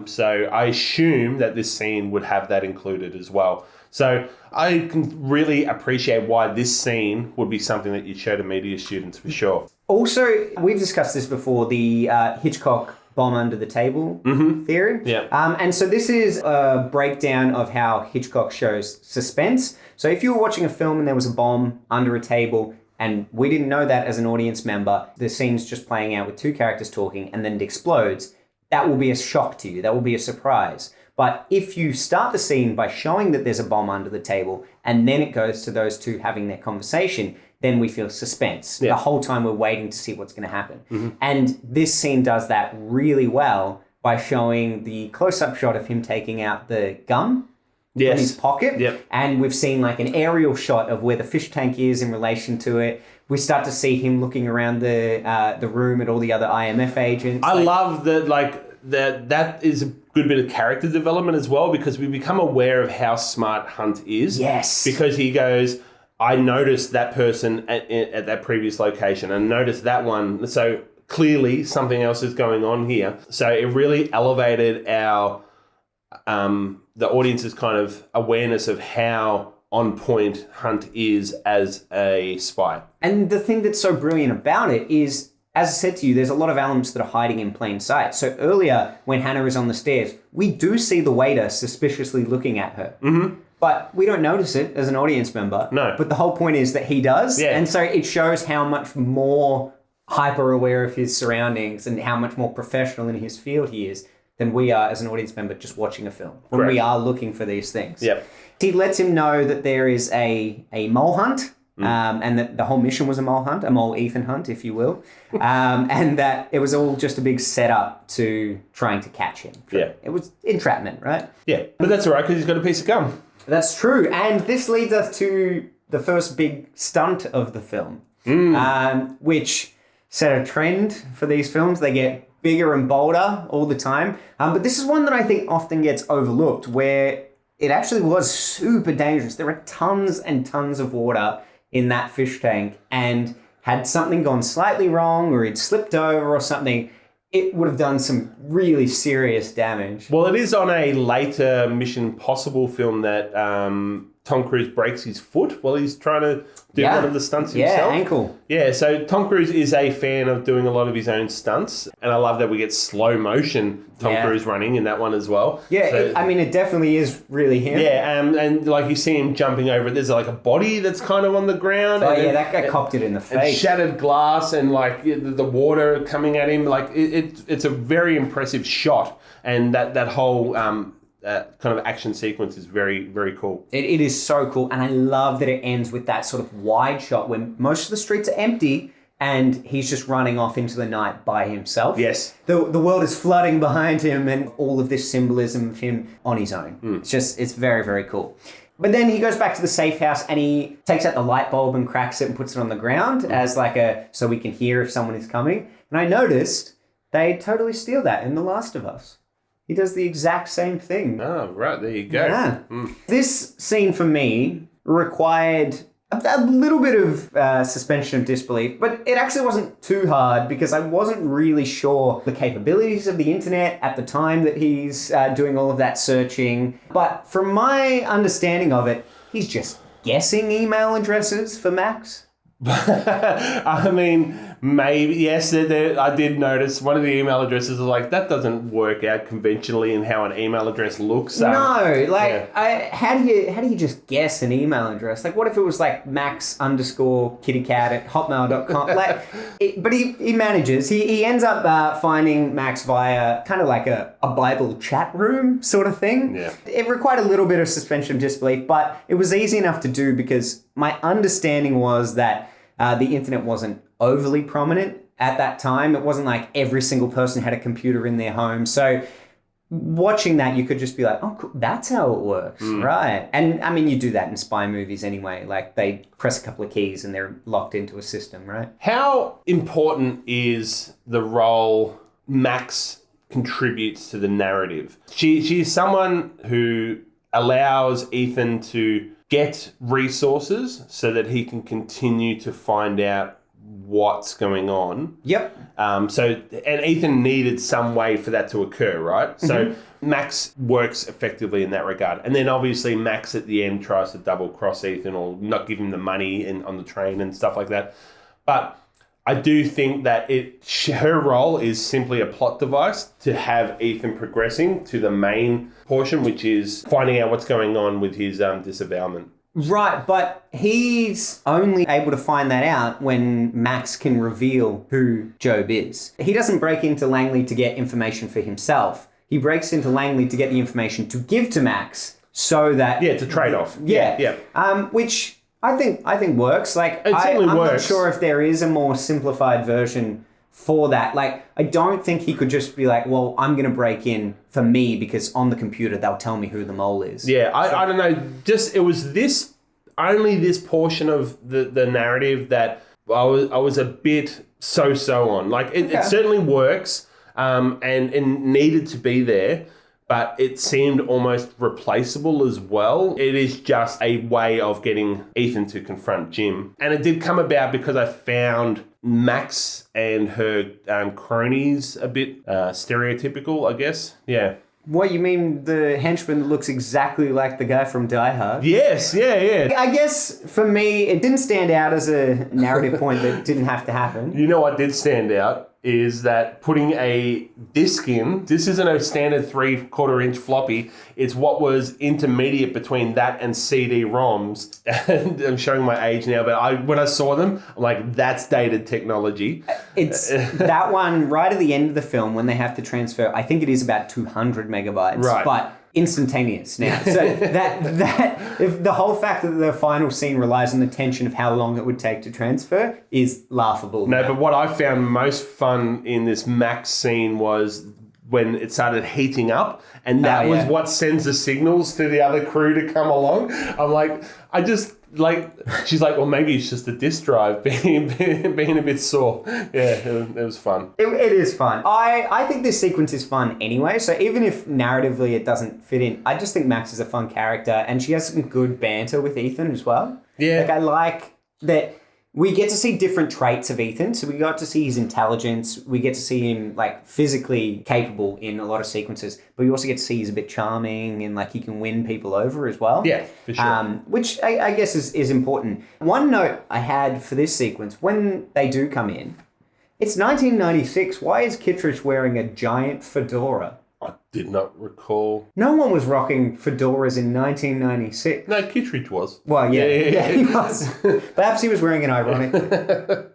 So I assume that this scene would have that included as well. So I can really appreciate why this scene would be something that you'd show to media students for sure. Also, we've discussed this before, the Hitchcock bomb under the table theory. Yeah. And so this is a breakdown of how Hitchcock shows suspense. So if you were watching a film and there was a bomb under a table and we didn't know that as an audience member, the scene's just playing out with two characters talking and then it explodes, that will be a shock to you. That will be a surprise. But if you start the scene by showing that there's a bomb under the table and then it goes to those two having their conversation, then we feel suspense. Yeah. The whole time we're waiting to see what's going to happen. And this scene does that really well by showing the close-up shot of him taking out the gum from his pocket. Yep. And we've seen like an aerial shot of where the fish tank is in relation to it. We start to see him looking around the room at all the other IMF agents. I love that that is a good bit of character development as well, because we become aware of how smart Hunt is. Yes. Because he goes, I noticed that person at that previous location and noticed that one. So clearly something else is going on here. So it really elevated our the audience's kind of awareness of how on point Hunt is as a spy. And the thing that's so brilliant about it is, as I said to you, there's a lot of elements that are hiding in plain sight. So earlier, when Hannah is on the stairs, we do see the waiter suspiciously looking at her. But we don't notice it as an audience member. No. But the whole point is that he does. Yeah. And so it shows how much more hyper aware of his surroundings and how much more professional in his field he is than we are as an audience member just watching a film. When Correct. we are looking for these things. Yep. He lets him know that there is a mole hunt. And that the whole mission was a mole hunt, a mole Ethan hunt, if you will. And that it was all just a big setup to trying to catch him. Yeah. It was entrapment, right? Yeah. But that's all right, because he's got a piece of gum. That's true. And this leads us to the first big stunt of the film, which set a trend for these films. They get bigger and bolder all the time. But this is one that I think often gets overlooked, where it actually was super dangerous. There are tons and tons of water in that fish tank, and had something gone slightly wrong or he'd slipped over or something, it would have done some really serious damage. Well, it is on a later Mission Impossible film that Tom Cruise breaks his foot while he's trying to do one of the stunts himself. Yeah, ankle. Yeah, so Tom Cruise is a fan of doing a lot of his own stunts, and I love that we get slow motion Tom Cruise running in that one as well. Yeah, so, it definitely is really him. Yeah, and like you see him jumping over it, there's like a body that's kind of on the ground. Oh, and yeah, that guy copped it in the and face. shattered glass and like the water coming at him. Like it's a very impressive shot, and that whole kind of action sequence is very, very cool. It is so cool, and I love that it ends with that sort of wide shot when most of the streets are empty and he's just running off into the night by himself. Yes. The world is flooding behind him, and all of this symbolism of him on his own. It's very, very cool. But then he goes back to the safe house and he takes out the light bulb and cracks it and puts it on the ground as like so we can hear if someone is coming. And I noticed they totally steal that in The Last of Us. He does the exact same thing. Oh, right. There you go. Yeah. This scene for me required a little bit of suspension of disbelief, but it actually wasn't too hard because I wasn't really sure the capabilities of the internet at the time that he's doing all of that searching. But from my understanding of it, he's just guessing email addresses for Max. I mean, Maybe, yes, I did notice one of the email addresses was like, that doesn't work out conventionally in how an email address looks. How do you just guess an email address? Like, what if it was like max_kittycat@hotmail.com? But he manages. He ends up finding Max via kind of like a Bible chat room sort of thing. Yeah. It required a little bit of suspension of disbelief, but it was easy enough to do because my understanding was that the internet wasn't overly prominent at that time. It wasn't like every single person had a computer in their home. So watching that, you could just be like, oh, cool, that's how it works, right? And I mean, you do that in spy movies anyway. Like they press a couple of keys and they're locked into a system, right? How important is the role Max contributes to the narrative? She's someone who allows Ethan to get resources so that he can continue to find out what's going on. Yep. And Ethan needed some way for that to occur, right? So Max works effectively in that regard. And then obviously Max at the end tries to double cross Ethan or not give him the money on the train and stuff like that. But I do think that her role is simply a plot device to have Ethan progressing to the main portion, which is finding out what's going on with his disavowalment. Right, but he's only able to find that out when Max can reveal who Job is. He doesn't break into Langley to get information for himself. He breaks into Langley to get the information to give to Max so that... Yeah, it's a trade-off. Yeah. Which I think works. Like, I'm not sure if there is a more simplified version for that. Like, I don't think he could just be like, well, I'm going to break in for me because on the computer they'll tell me who the mole is. Yeah, I don't know. Just, it was only this portion of the narrative that I was a bit so on. Like, it certainly works and needed to be there, but it seemed almost replaceable as well. It is just a way of getting Ethan to confront Jim. And it did come about because I found Max and her cronies a bit stereotypical, I guess. Yeah. What, you mean the henchman that looks exactly like the guy from Die Hard? Yes, yeah. I guess for me, it didn't stand out as a narrative point that didn't have to happen. You know what did stand out is that putting a disc in, this isn't a standard 3/4 inch floppy, it's what was intermediate between that and CD-ROMs. And I'm showing my age now, but when I saw them, I'm like, that's dated technology. It's that one right at the end of the film when they have to transfer, I think it is about 200 megabytes. Right. But instantaneous now. So that if the whole fact that the final scene relies on the tension of how long it would take to transfer is laughable. No, but what I found most fun in this Max scene was when it started heating up, and that was what sends the signals to the other crew to come along. I'm like, she's like, well, maybe it's just the disk drive being a bit sore. Yeah, it was fun. It is fun. I think this sequence is fun anyway, so even if narratively it doesn't fit in, I just think Max is a fun character, and she has some good banter with Ethan as well. Yeah. Like, I like that we get to see different traits of Ethan. So we got to see his intelligence. We get to see him like physically capable in a lot of sequences, but we also get to see he's a bit charming and like he can win people over as well. Yeah, for sure. Which I guess is important. One note I had for this sequence, when they do come in, it's 1996. Why is Kittredge wearing a giant fedora? I did not recall. No one was rocking fedoras in 1996. No, Kittredge was. Well, yeah, he was. Perhaps he was wearing it ironically.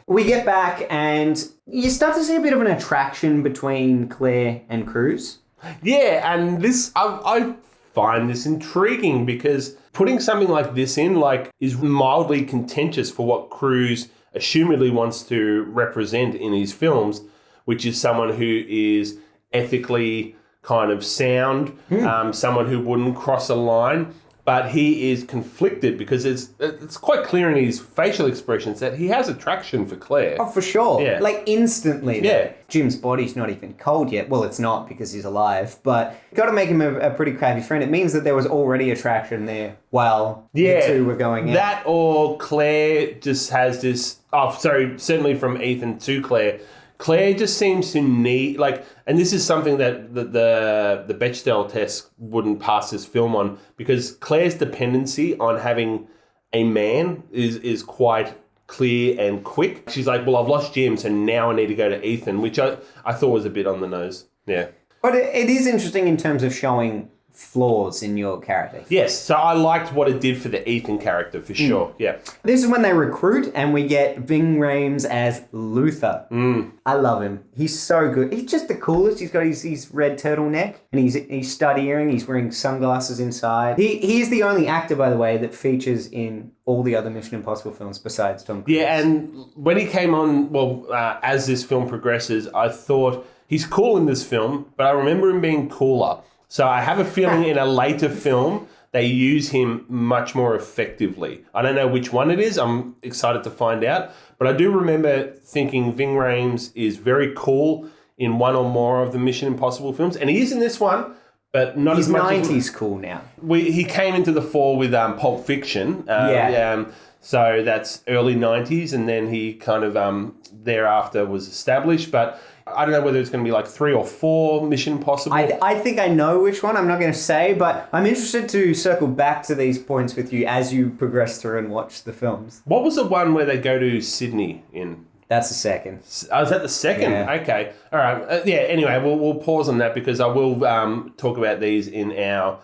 We get back and you start to see a bit of an attraction between Claire and Cruz. Yeah, and this, I find this intriguing because putting something like this in is mildly contentious for what Cruz assumedly wants to represent in his films, which is someone who is ethically kind of sound, someone who wouldn't cross a line, but he is conflicted because it's quite clear in his facial expressions that he has attraction for Claire. Oh, for sure. Yeah. Like instantly. Yeah. Jim's body's not even cold yet. Well, it's not because he's alive, but got to make him a pretty crappy friend. It means that there was already attraction there while the two were going out. That or Claire just has this, certainly from Ethan to Claire, Claire just seems to need, and this is something that the Bechdel test wouldn't pass this film on, because Claire's dependency on having a man is quite clear and quick. She's like, well, I've lost Jim, so now I need to go to Ethan, which I thought was a bit on the nose. Yeah. But it is interesting in terms of showing flaws in your character. Yes, so I liked what it did for the Ethan character, for sure. Yeah. This is when they recruit and we get Ving Rhames as Luther. I love him. He's so good. He's just the coolest. He's got his red turtleneck and he's stud earring. He's wearing sunglasses inside. He is the only actor, by the way, that features in all the other Mission Impossible films besides Tom Cruise. Yeah, and when he came on, as this film progresses, I thought he's cool in this film, but I remember him being cooler. So I have a feeling in a later film, they use him much more effectively. I don't know which one it is. I'm excited to find out. But I do remember thinking Ving Rhames is very cool in one or more of the Mission Impossible films. And he is in this one, but not as much. He's 90s cool now. He came into the fore with Pulp Fiction. So that's early 90s. And then he kind of thereafter was established. But I don't know whether it's going to be like 3 or 4 Mission Impossible. I think I know which one. I'm not going to say, but I'm interested to circle back to these points with you as you progress through and watch the films. What was the one where they go to Sydney in? That's the second. Oh, is that the second? Yeah. Okay. All right. Anyway, we'll pause on that because I will talk about these in our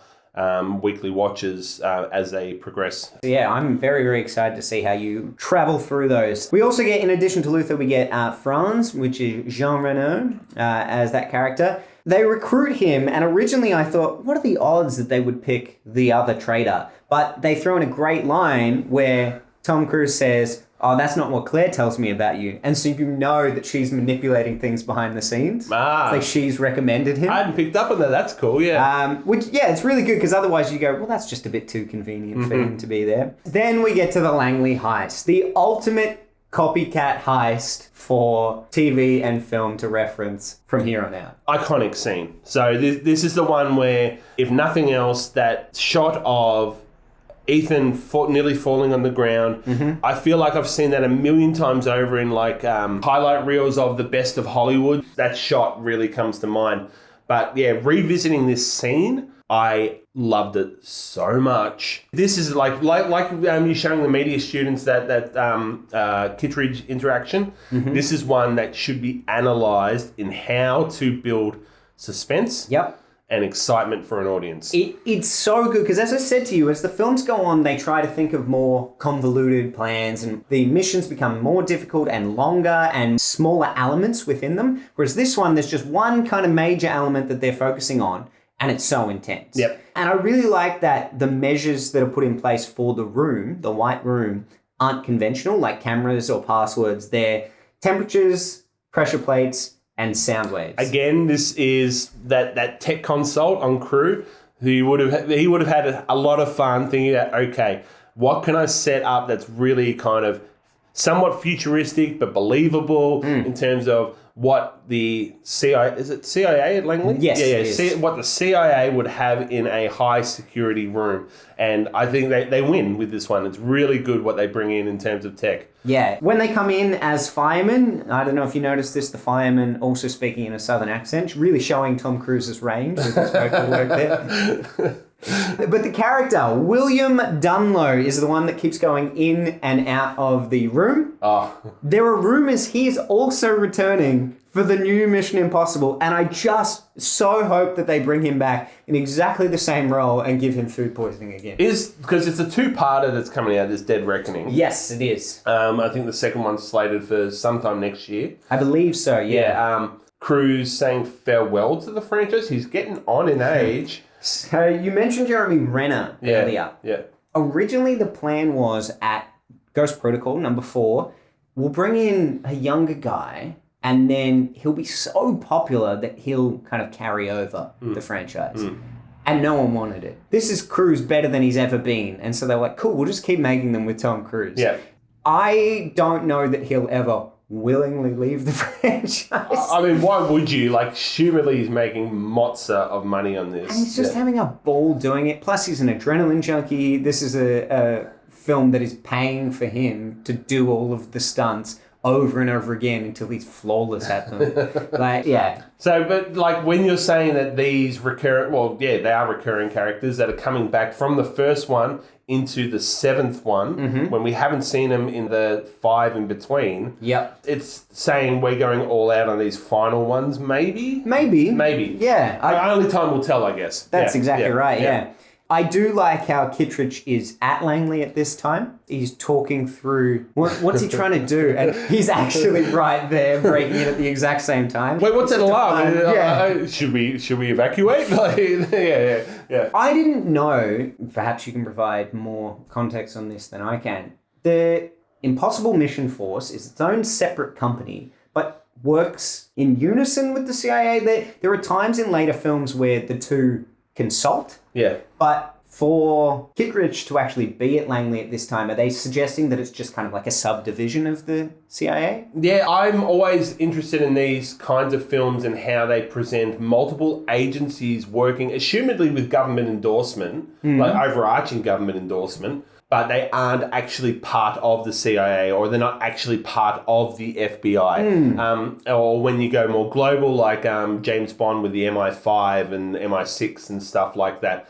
weekly watches as they progress. Yeah, I'm very, very excited to see how you travel through those. We also get, in addition to Luther, we get Franz, which is Jean Reno, as that character. They recruit him, and originally I thought, what are the odds that they would pick the other traitor? But they throw in a great line where Tom Cruise says, oh, that's not what Claire tells me about you. And so you know that she's manipulating things behind the scenes. Like she's recommended him. I hadn't picked up on that. That's cool, yeah. It's really good because otherwise you go, well, that's just a bit too convenient for him to be there. Then we get to the Langley heist. The ultimate copycat heist for TV and film to reference from here on out. Iconic scene. So this is the one where, if nothing else, that shot of Ethan nearly falling on the ground. I feel like I've seen that a million times over in like highlight reels of the best of Hollywood. That shot really comes to mind. But yeah, revisiting this scene, I loved it so much. This is like you showing the media students that Kittredge interaction. This is one that should be analysed in how to build suspense. Yep. And excitement for an audience. It's so good because, as I said to you, as the films go on, they try to think of more convoluted plans and the missions become more difficult and longer and smaller elements within them. Whereas this one, there's just one kind of major element that they're focusing on and it's so intense. Yep. And I really like that the measures that are put in place for the room, the white room, aren't conventional like cameras or passwords. They're temperatures, pressure plates, and sound waves. Again, this is that tech consult on Crew. He would have had a lot of fun thinking about, okay, what can I set up that's really kind of somewhat futuristic but believable in terms of what the CIA, is it CIA at Langley? Yes, it is. What the CIA would have in a high security room. And I think they win with this one. It's really good what they bring in terms of tech. Yeah. When they come in as firemen, I don't know if you noticed this, the firemen also speaking in a southern accent, really showing Tom Cruise's range with his vocal work there. But the character, William Dunlow, is the one that keeps going in and out of the room. There are rumours he is also returning for the new Mission Impossible, and I just so hope that they bring him back in exactly the same role and give him food poisoning again. Because it's a two-parter that's coming out, this Dead Reckoning. Yes, it is. I think the second one's slated for sometime next year. I believe so, yeah. Cruise saying farewell to the franchise. He's getting on in age. So you mentioned Jeremy Renner earlier. Yeah. Originally, the plan was at Ghost Protocol number 4, we'll bring in a younger guy and then he'll be so popular that he'll kind of carry over the franchise. And no one wanted it. This is Cruise better than he's ever been. And so they're like, cool, we'll just keep making them with Tom Cruise. Yeah. I don't know that he'll ever willingly leave the franchise. I mean, why would you? Like, assumedly he's making mozza of money on this. And he's just having a ball doing it. Plus, he's an adrenaline junkie. This is a film that is paying for him to do all of the stunts over and over again until he's flawless at them. Like, yeah. So, but like when you're saying that these recurring, well, yeah, they are recurring characters that are coming back from the first one into the seventh one, when we haven't seen them in the 5 in between. Yep. It's saying we're going all out on these final ones, maybe? Maybe. Yeah. Only time will tell, I guess. That's exactly right, yeah. I do like how Kittredge is at Langley at this time. He's talking through what's he trying to do, and he's actually right there breaking in at the exact same time. Wait, what's that alarm? Should we evacuate? Yeah. I didn't know. Perhaps you can provide more context on this than I can. The Impossible Mission Force is its own separate company, but works in unison with the CIA. There are times in later films where the two consult. Yeah. But for Kittredge to actually be at Langley at this time, are they suggesting that it's just kind of like a subdivision of the CIA? Yeah, I'm always interested in these kinds of films and how they present multiple agencies working, assumedly with government endorsement, like overarching government endorsement, but they aren't actually part of the CIA, or they're not actually part of the FBI. Or when you go more global, like James Bond with the MI5 and MI6 and stuff like that.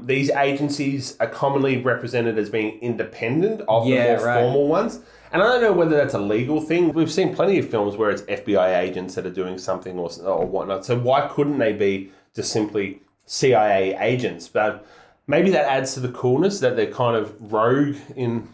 These agencies are commonly represented as being independent of the more formal ones. And I don't know whether that's a legal thing. We've seen plenty of films where it's FBI agents that are doing something or whatnot. So why couldn't they be just simply CIA agents? But maybe that adds to the coolness that they're kind of rogue in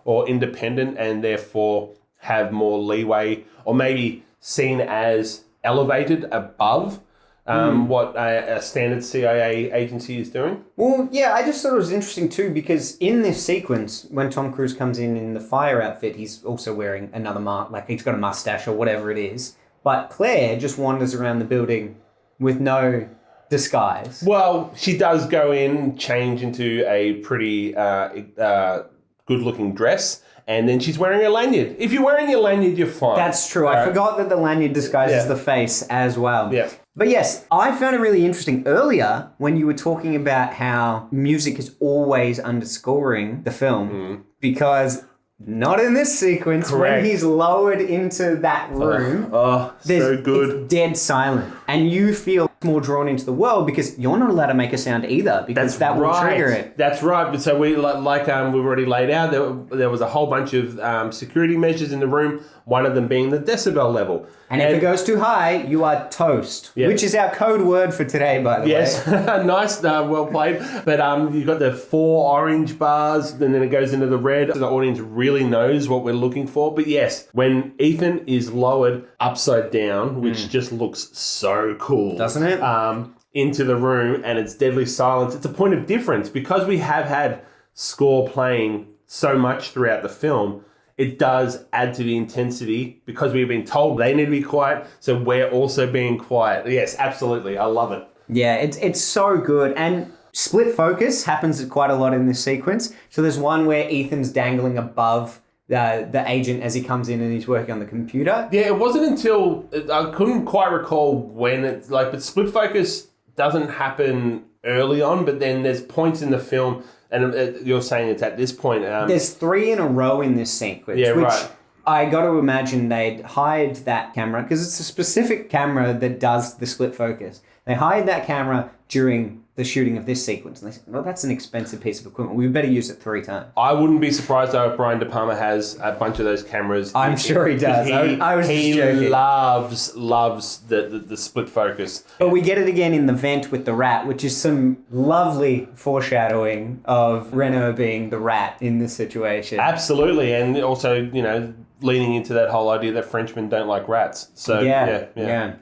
or independent and therefore have more leeway, or maybe seen as elevated above what a standard CIA agency is doing. Well, yeah, I just thought it was interesting too, because in this sequence, when Tom Cruise comes in the fire outfit, he's also wearing another like he's got a mustache or whatever it is. But Claire just wanders around the building with no disguise. Well, she does go in, change into a pretty good-looking dress, and then she's wearing a lanyard. If you're wearing your lanyard, you're fine. That's true. I forgot that the lanyard disguises the face as well. Yeah. But yes, I found it really interesting earlier when you were talking about how music is always underscoring the film, because not in this sequence. Correct. When he's lowered into that room. So good. It's dead silent. And you feel more drawn into the world because you're not allowed to make a sound either, because that will trigger it. That's right. But so we've already laid out, there was a whole bunch of security measures in the room, one of them being the decibel level. And if it goes too high, you are toast, which is our code word for today, by the way. Yes, nice, well played. But you've got the 4 orange bars, and then it goes into the red. So the audience really knows what we're looking for. But yes, when Ethan is lowered upside down, which just looks so cool. Doesn't it? Into the room, and it's deadly silence. It's a point of difference. Because we have had score playing so much throughout the film, it does add to the intensity because we've been told they need to be quiet, so we're also being quiet. Yes, absolutely. I love it. Yeah, it's so good. And split focus happens quite a lot in this sequence. So there's one where Ethan's dangling above the agent as he comes in and he's working on the computer. Yeah, it wasn't until I couldn't quite recall when it's like, but split focus doesn't happen early on, but then there's points in the film. And you're saying it's at this point. There's 3 in a row in this sequence. Yeah, which right. I got to imagine they'd hired that camera, because it's a specific camera that does the split focus. They hired that camera during the shooting of this sequence. And they said, well, that's an expensive piece of equipment. We better use it 3 times. I wouldn't be surprised though if Brian De Palma has a bunch of those cameras. I'm sure he does. I was just joking. He loves the split focus. But we get it again in the vent with the rat, which is some lovely foreshadowing of Renault being the rat in this situation. Absolutely. And also, leaning into that whole idea that Frenchmen don't like rats. So yeah.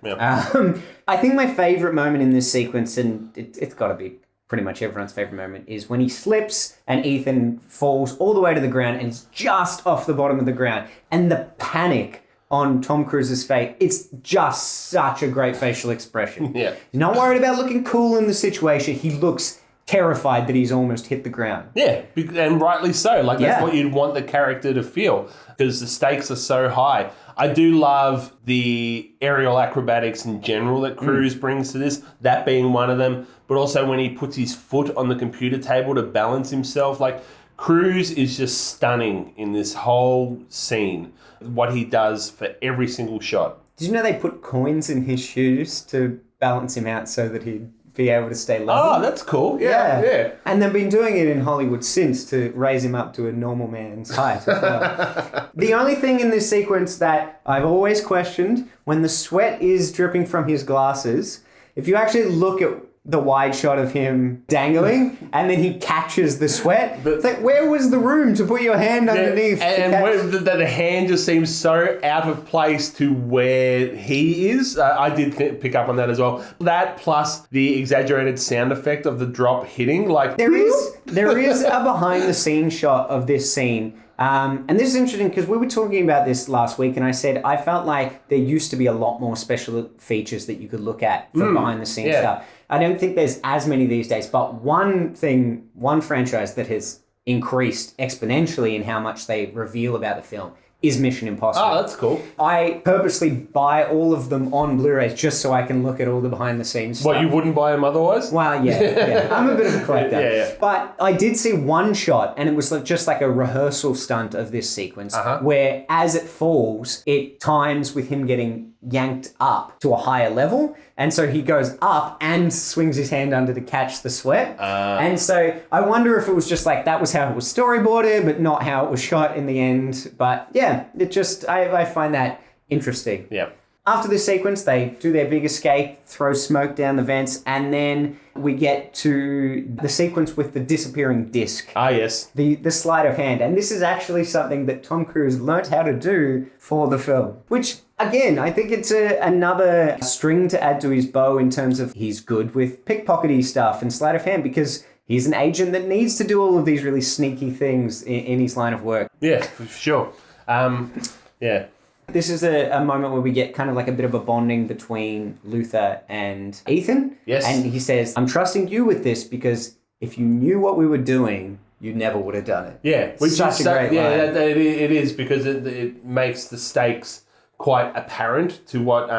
I think my favorite moment in this sequence, and it's got to be pretty much everyone's favorite moment, is when he slips and Ethan falls all the way to the ground and he's just off the bottom of the ground, and the panic on Tom Cruise's face. It's just such a great facial expression. Yeah, he's not worried about looking cool in the situation. He looks terrified that he's almost hit the ground. Yeah, and rightly so. Like, that's what you'd want the character to feel, because the stakes are so high. I do love the aerial acrobatics in general that Cruise brings to this, that being one of them, but also when he puts his foot on the computer table to balance himself. Like, Cruise is just stunning in this whole scene. What he does for every single shot. Did you know they put coins in his shoes to balance him out so that he'd be able to stay level? Oh, that's cool. Yeah. And they've been doing it in Hollywood since to raise him up to a normal man's height as well. The only thing in this sequence that I've always questioned, when the sweat is dripping from his glasses, if you actually look at the wide shot of him dangling and then he catches the sweat, it's like, where was the room to put your hand underneath? And where the hand just seems so out of place to where he is. I did pick up on that as well. That plus the exaggerated sound effect of the drop hitting. Like there is a behind the scenes shot of this scene. And this is interesting because we were talking about this last week and I said I felt like there used to be a lot more special features that you could look at for behind the scenes stuff. I don't think there's as many these days, but one franchise that has increased exponentially in how much they reveal about the film is Mission Impossible. Oh, that's cool. I purposely buy all of them on Blu-rays just so I can look at all the behind-the-scenes stuff. What, you wouldn't buy them otherwise? Well, yeah. I'm a bit of a collector. Yeah. But I did see one shot, and it was just like a rehearsal stunt of this sequence, where as it falls, it times with him getting yanked up to a higher level. And so he goes up and swings his hand under to catch the sweat. And so I wonder if it was just like that was how it was storyboarded, but not how it was shot in the end. But yeah, I find that interesting. Yeah. After this sequence, they do their big escape, throw smoke down the vents, and then we get to the sequence with the disappearing disc. Ah, yes. The sleight of hand. And this is actually something that Tom Cruise learnt how to do for the film, which, again, I think it's another string to add to his bow in terms of he's good with pickpockety stuff and sleight of hand because he's an agent that needs to do all of these really sneaky things in his line of work. Yeah, for sure. Yeah. This is a moment where we get kind of like a bit of a bonding between Luther and Ethan. Yes. And he says, I'm trusting you with this because if you knew what we were doing, you never would have done it. Yeah. Which such a great line. It is because it makes the stakes quite apparent to what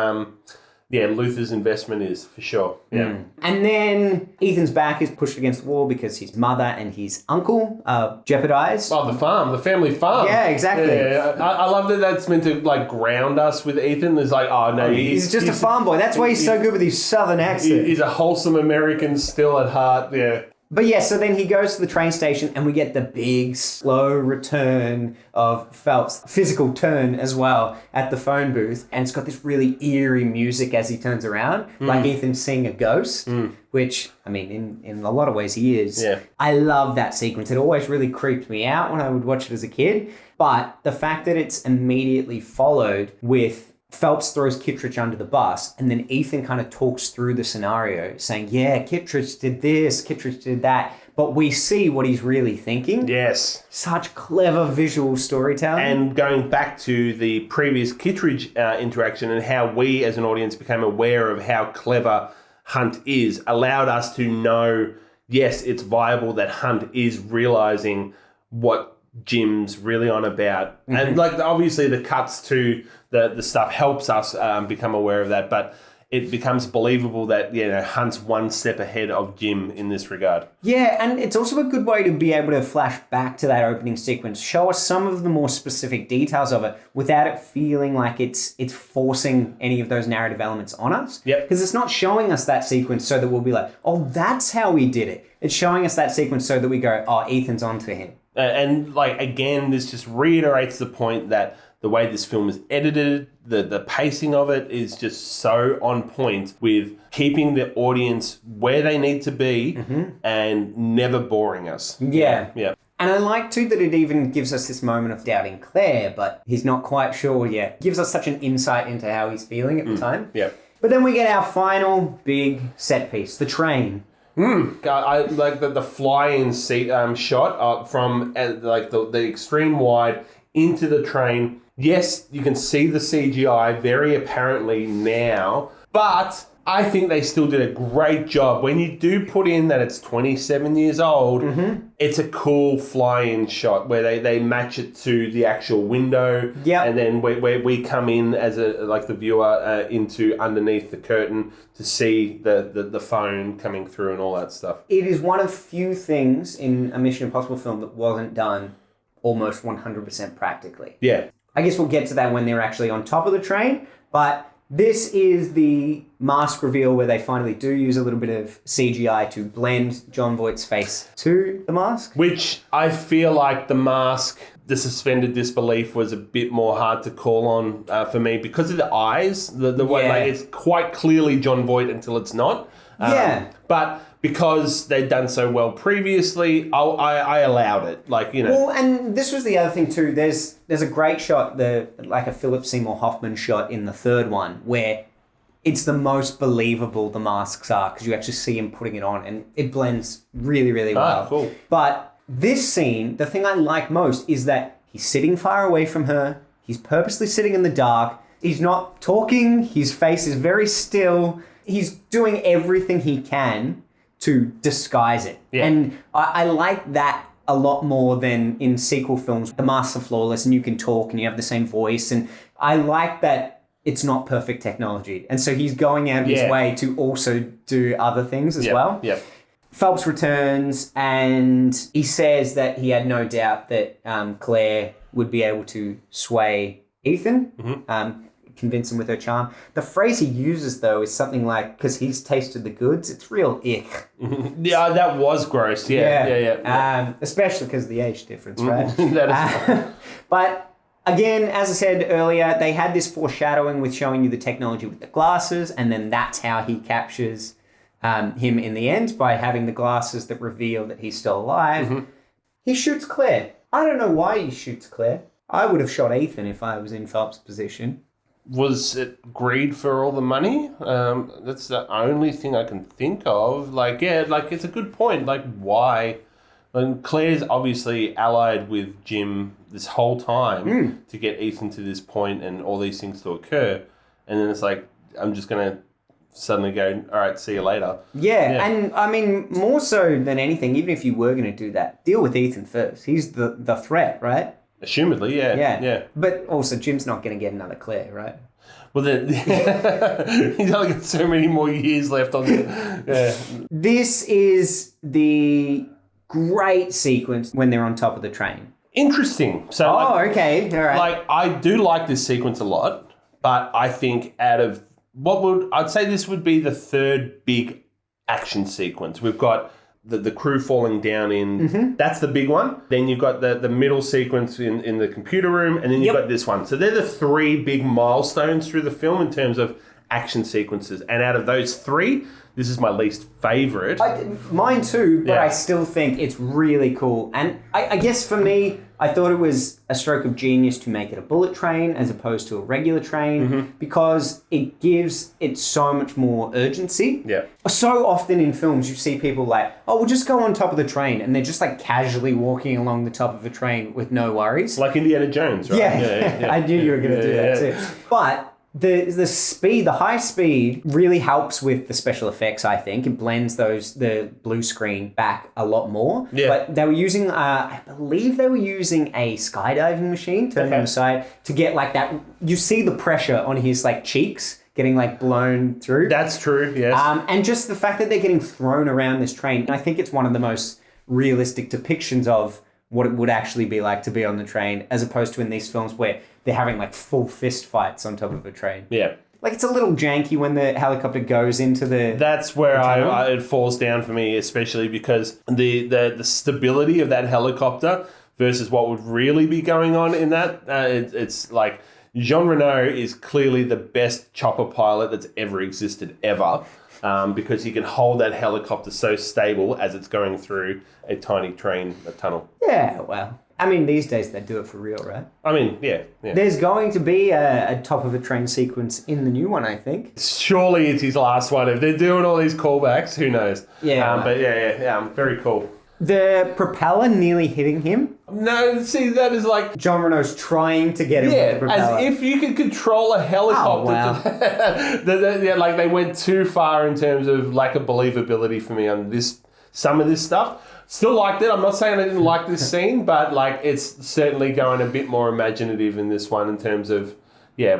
Luther's investment is, for sure. Yeah. And then Ethan's back is pushed against the wall because his mother and his uncle are jeopardized. Oh, the family farm. Yeah, exactly. Yeah. I love that that's meant to like ground us with Ethan. There's like, oh no, he's just a farm boy. That's why he's so good with his southern accent. He's a wholesome American still at heart. Yeah. But yeah, so then he goes to the train station and we get the big slow return of Phelps, physical turn as well at the phone booth. And it's got this really eerie music as he turns around, like Ethan's seeing a ghost, which, I mean, in a lot of ways he is. Yeah. I love that sequence. It always really creeped me out when I would watch it as a kid. But the fact that it's immediately followed with Phelps throws Kittredge under the bus, and then Ethan kind of talks through the scenario, saying, yeah, Kittredge did this, Kittredge did that, but we see what he's really thinking. Yes. Such clever visual storytelling. And going back to the previous Kittredge interaction and how we as an audience became aware of how clever Hunt is, allowed us to know, yes, it's viable that Hunt is realizing what Jim's really on about. And like obviously the cuts to the stuff helps us become aware of that, but it becomes believable that Hunt's one step ahead of Jim in this regard. Yeah, and it's also a good way to be able to flash back to that opening sequence, show us some of the more specific details of it without it feeling like it's forcing any of those narrative elements on us. Yep. Because it's not showing us that sequence so that we'll be like, oh, that's how we did it. It's showing us that sequence so that we go, oh, Ethan's onto him. And like, again, this just reiterates the point that the way this film is edited, the pacing of it is just so on point with keeping the audience where they need to be and never boring us. Yeah. Yeah. And I like too that it even gives us this moment of doubting Claire, but he's not quite sure yet. Gives us such an insight into how he's feeling at the time. Yeah. But then we get our final big set piece, the train. I like the fly-in seat shot from like the extreme wide into the train. Yes, you can see the CGI very apparently now, but I think they still did a great job. When you do put in that it's 27 years old, it's a cool fly-in shot where they match it to the actual window. Yep. And then we come in as the viewer into underneath the curtain to see the phone coming through and all that stuff. It is one of few things in a Mission Impossible film that wasn't done almost 100% practically. Yeah. I guess we'll get to that when they're actually on top of the train, but this is the mask reveal where they finally do use a little bit of CGI to blend Jon Voight's face to the mask. Which I feel like the mask, the suspended disbelief was a bit more hard to call on for me because of the eyes. The way it's quite clearly Jon Voight until it's not. But because they'd done so well previously, I allowed it. Well, and this was the other thing too. There's a great shot, like a Philip Seymour Hoffman shot in the third one, where it's the most believable the masks are because you actually see him putting it on, and it blends really, really well. Cool. But this scene, the thing I like most is that he's sitting far away from her. He's purposely sitting in the dark. He's not talking. His face is very still. He's doing everything he can to disguise it. Yeah. And I like that a lot more than in sequel films. The masks are flawless and you can talk and you have the same voice. And I like that it's not perfect technology. And so he's going out of his way to also do other things as well. Yeah. Phelps returns and he says that he had no doubt that Claire would be able to sway Ethan. Convince him with her charm. The phrase he uses, though, is something like, because he's tasted the goods, it's real ick. Yeah, that was gross. Yeah. Especially because of the age difference, right? That is but again, as I said earlier, they had this foreshadowing with showing you the technology with the glasses, and then that's how he captures him in the end, by having the glasses that reveal that he's still alive. He shoots Claire. I don't know why he shoots Claire. I would have shot Ethan if I was in Phelps' position. Was it greed for all the money? That's the only thing I can think of. It's a good point. Why? And Claire's obviously allied with Jim this whole time to get Ethan to this point and all these things to occur. And then it's like, I'm just going to suddenly go, all right, see you later. Yeah, and I mean, more so than anything, even if you were going to do that, deal with Ethan first. He's the threat, right? Assumedly, yeah. But also, Jim's not going to get another Claire, right? Well, then he's only got so many more years left on it. Yeah. This is the great sequence when they're on top of the train. Interesting. So, okay, all right. I do like this sequence a lot, but I think out of I'd say this would be the third big action sequence. We've got the crew falling down in, that's the big one. Then you've got the middle sequence in the computer room, and then you've got this one. So they're the three big milestones through the film in terms of action sequences. And out of those three, this is my least favourite. Mine too, but I still think it's really cool. And I guess for me, I thought it was a stroke of genius to make it a bullet train as opposed to a regular train because it gives it so much more urgency. Yeah. So often in films you see people like, oh, we'll just go on top of the train, and they're just like casually walking along the top of a train with no worries. Like Indiana Jones, right? Yeah. I knew you were going to do that too. But the speed, the high speed really helps with the special effects, I think. It blends the blue screen back a lot more. Yeah. But they were using, I believe they were using a skydiving machine turned on the side to get like that. You see the pressure on his like cheeks getting like blown through. That's true, yes. And just the fact that they're getting thrown around this train, I think it's one of the most realistic depictions of what it would actually be like to be on the train, as opposed to in these films where they're having like full fist fights on top of a train. Yeah. Like it's a little janky when the helicopter goes into the... That's where it falls down for me, especially because the stability of that helicopter versus what would really be going on in that, it's like Jean Reno is clearly the best chopper pilot that's ever existed ever. Because he can hold that helicopter so stable as it's going through a tiny train, a tunnel. Yeah, well, I mean, these days they do it for real, right? I mean, yeah. There's going to be a top of a train sequence in the new one, I think. Surely it's his last one. If they're doing all these callbacks, who knows? Yeah. But yeah, very cool. The propeller nearly hitting him. No, see, that is like... John Renault's trying to get him with the propeller. as if you could control a helicopter. Oh, wow. Like they went too far in terms of lack of believability for me on some of this stuff. Still liked it. I'm not saying I didn't like this scene, but like it's certainly going a bit more imaginative in this one in terms of,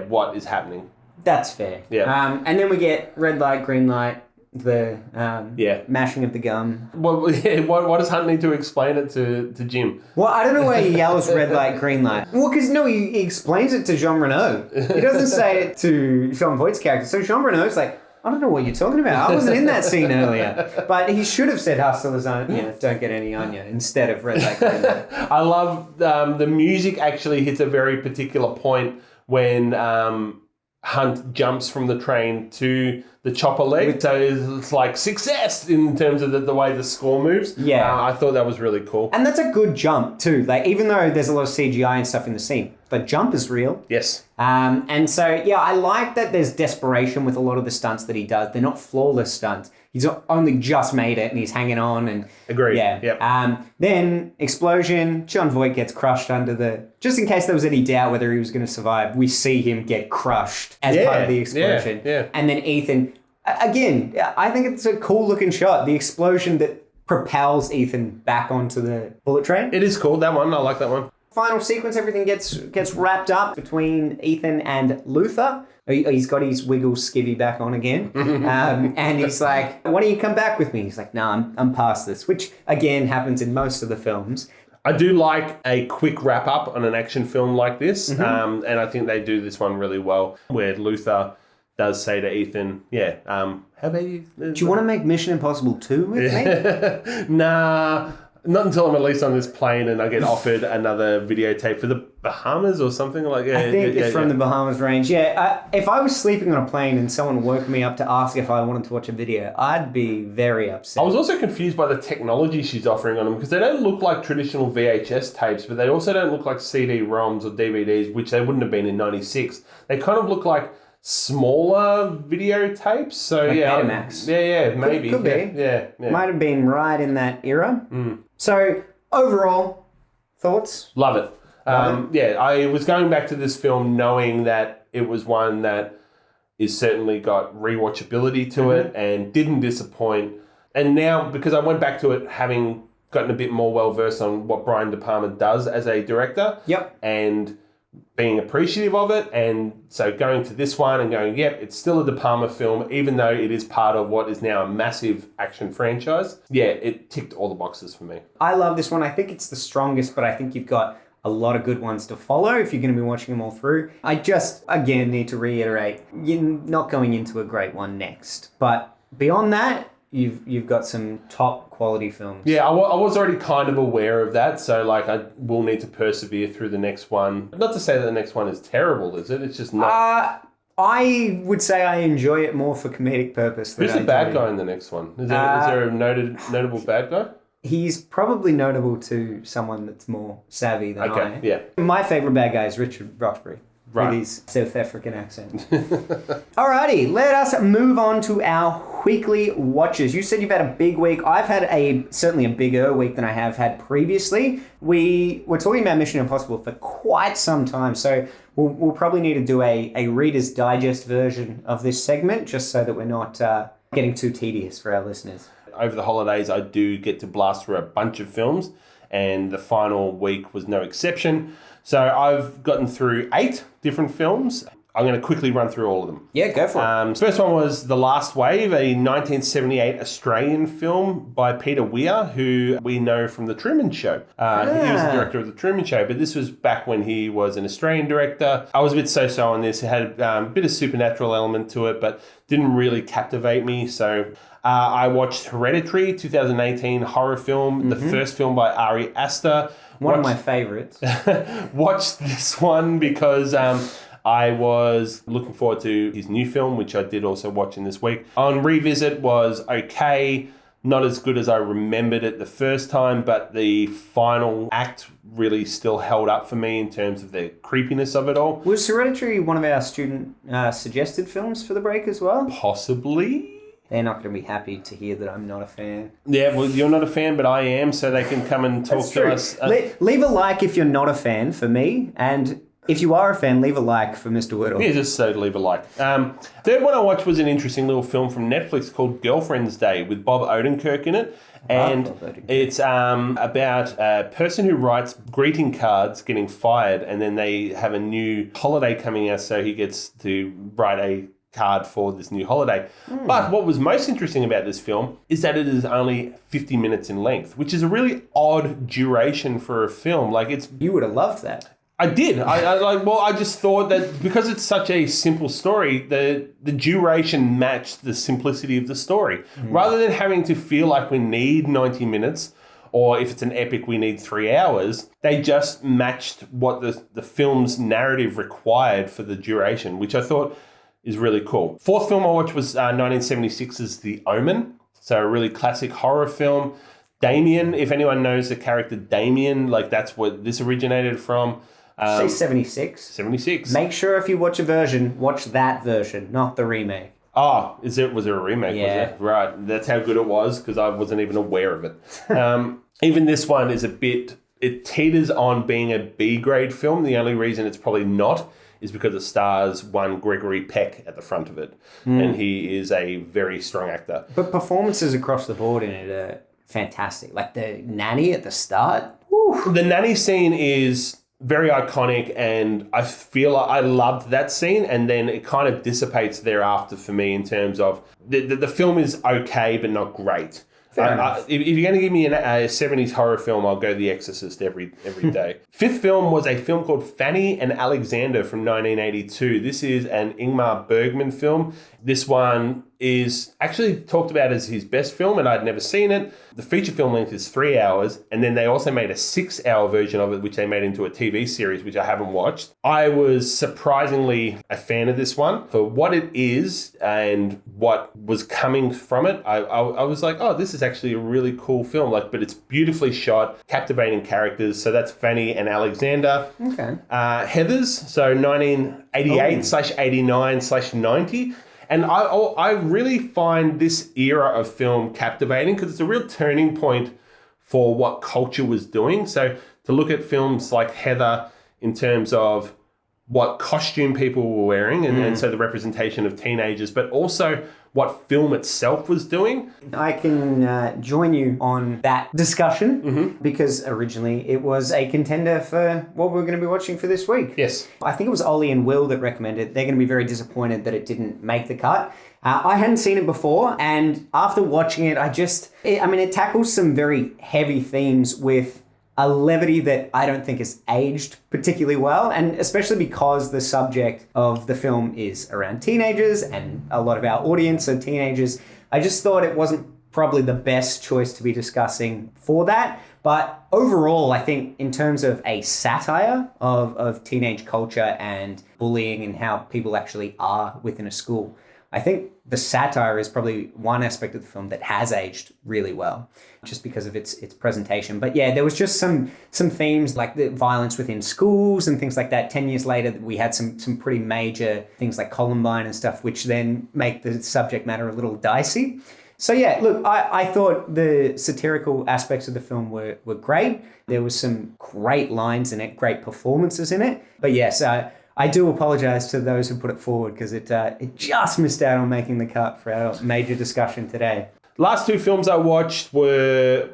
what is happening. That's fair. Yeah. And then we get red light, green light, the mashing of the gum. What does Hunt need to explain it to Jim? Well, I don't know why he yells red light, green light. Well, because he explains it to Jean Reno. He doesn't say it to Jean Voight's character. So Jean Reno's like, I don't know what you're talking about. I wasn't in that scene earlier. But he should have said hustle lasagna, don't get any on you, instead of red light, green light. I love the music actually hits a very particular point when Hunt jumps from the train to the chopper leg. So it's like success in terms of the way the score moves. Yeah. I thought that was really cool. And that's a good jump too. Like, even though there's a lot of CGI and stuff in the scene, the jump is real. Yes. And so, I like that there's desperation with a lot of the stunts that he does. They're not flawless stunts. He's only just made it and he's hanging on. And agreed. Yeah. Yep. Then explosion. John Voight gets crushed under just in case there was any doubt whether he was going to survive, we see him get crushed as part of the explosion. Yeah. And then Ethan, again, I think it's a cool looking shot. The explosion that propels Ethan back onto the bullet train. It is cool, that one. I like that one. Final sequence, everything gets wrapped up between Ethan and Luther. He's got his Wiggles skivvy back on again. And he's like, why don't you come back with me? He's like, no, I'm past this, which again happens in most of the films. I do like a quick wrap up on an action film like this. And I think they do this one really well, where Luther does say to Ethan, how about you? Do you want to make Mission Impossible 2 with me? Nah. Not until I'm at least on this plane and I get offered another videotape for the Bahamas or something like that. I think it's from the Bahamas range. If I was sleeping on a plane and someone woke me up to ask if I wanted to watch a video, I'd be very upset. I was also confused by the technology she's offering on them because they don't look like traditional VHS tapes, but they also don't look like CD-ROMs or DVDs, which they wouldn't have been in 96. They kind of look like smaller videotapes. So like Betamax. Maybe. Could be. Yeah. Might have been right in that era. So overall, thoughts? Love it. I was going back to this film knowing that it was one that is certainly got rewatchability to it and didn't disappoint. And now, because I went back to it having gotten a bit more well-versed on what Brian De Palma does as a director. Yep. And being appreciative of it. And so going to this one and going, it's still a De Palma film, even though it is part of what is now a massive action franchise. Yeah, it ticked all the boxes for me. I love this one. I think it's the strongest, but I think you've got a lot of good ones to follow if you're going to be watching them all through. I just, again, need to reiterate, you're not going into a great one next. But beyond that, you've got some top quality films. Yeah, I was already kind of aware of that, so like I will need to persevere through the next one. Not to say that the next one is terrible, is it? It's just not... I would say I enjoy it more for comedic purpose. Who's the bad guy in the next one? Is there a notable bad guy? He's probably notable to someone that's more savvy than I. Okay, yeah. My favourite bad guy is Richard Roxbury. Right. With his South African accent. Alrighty, let us move on to our weekly watches. You said you've had a big week. I've had certainly a bigger week than I have had previously. We were talking about Mission Impossible for quite some time, so we'll probably need to do a Reader's Digest version of this segment, just so that we're not getting too tedious for our listeners. Over the holidays, I do get to blast through a bunch of films, and the final week was no exception. So I've gotten through 8 different films. I'm going to quickly run through all of them. Yeah, go for it. First one was The Last Wave, a 1978 Australian film by Peter Weir, who we know from The Truman Show. He was the director of The Truman Show, but this was back when he was an Australian director. I was a bit so-so on this. It had a bit of supernatural element to it, but didn't really captivate me. So I watched Hereditary, 2018 horror film, the first film by Ari Aster. One of my favourites. Watched this one because I was looking forward to his new film, which I did also watch in this week. On revisit was okay, not as good as I remembered it the first time, but the final act really still held up for me in terms of the creepiness of it all. Was Hereditary one of our student suggested films for the break as well? Possibly. They're not going to be happy to hear that I'm not a fan. Yeah, well, you're not a fan, but I am, so they can come and talk to us. Leave a like if you're not a fan for me, and if you are a fan, leave a like for Mr. Whittle. Yeah, just so leave a like. Third one I watched was an interesting little film from Netflix called Girlfriend's Day with Bob Odenkirk in it. And it's about a person who writes greeting cards getting fired, and then they have a new holiday coming out, so he gets to write a card for this new holiday. But what was most interesting about this film is that it is only 50 minutes in length, which is a really odd duration for a film. Like, it's... You would have loved that. I did. I just thought that because it's such a simple story, the duration matched the simplicity of the story. Rather than having to feel like we need 90 minutes, or if it's an epic, we need 3 hours, they just matched what the film's narrative required for the duration, which I thought is really cool. Fourth film I watched was 1976's The Omen. So a really classic horror film. Damien, if anyone knows the character Damien, like that's what this originated from. Say 76. 76. Make sure if you watch a version, watch that version, not the remake. Oh, was there a remake? Yeah. Was it? Right. That's how good it was, because I wasn't even aware of it. Even this one is it teeters on being a B-grade film. The only reason it's probably not is because it stars one Gregory Peck at the front of it. And he is a very strong actor. But performances across the board in it are fantastic. Like the nanny at the start. Whew. The nanny scene is very iconic, and I feel like I loved that scene, and then it kind of dissipates thereafter for me in terms of the film is okay but not great. If you're going to give me a 70s horror film, I'll go The Exorcist every day. Fifth film was a film called Fanny and Alexander from 1982. This is an Ingmar Bergman film. This one is actually talked about as his best film, and I'd never seen it. The feature film length is 3 hours, and then they also made a 6-hour version of it, which they made into a TV series, which I haven't watched. I was surprisingly a fan of this one. For what it is and what was coming from it, I was like, oh, this is actually a really cool film. But it's beautifully shot, captivating characters. So that's Fanny and Alexander. Okay. Heathers, so 1988/89/90. And I really find this era of film captivating because it's a real turning point for what culture was doing. So to look at films like Heather in terms of what costume people were wearing and so the representation of teenagers, but also what film itself was doing. I can join you on that discussion because originally it was a contender for what we're going to be watching for this week. Yes. I think it was Ollie and Will that recommended it. They're going to be very disappointed that it didn't make the cut. I hadn't seen it before, and after watching it, it tackles some very heavy themes with a levity that I don't think has aged particularly well, and especially because the subject of the film is around teenagers and a lot of our audience are teenagers. I just thought it wasn't probably the best choice to be discussing for that. But overall, I think in terms of a satire of teenage culture and bullying and how people actually are within a school, I think the satire is probably one aspect of the film that has aged really well, just because of its presentation. But yeah, there was just some themes like the violence within schools and things like that. 10 years later, we had some pretty major things like Columbine and stuff, which then make the subject matter a little dicey. So yeah, look, I thought the satirical aspects of the film were great. There was some great lines in it, great performances in it. But yes, I do apologise to those who put it forward because it just missed out on making the cut for our major discussion today. Last two films I watched were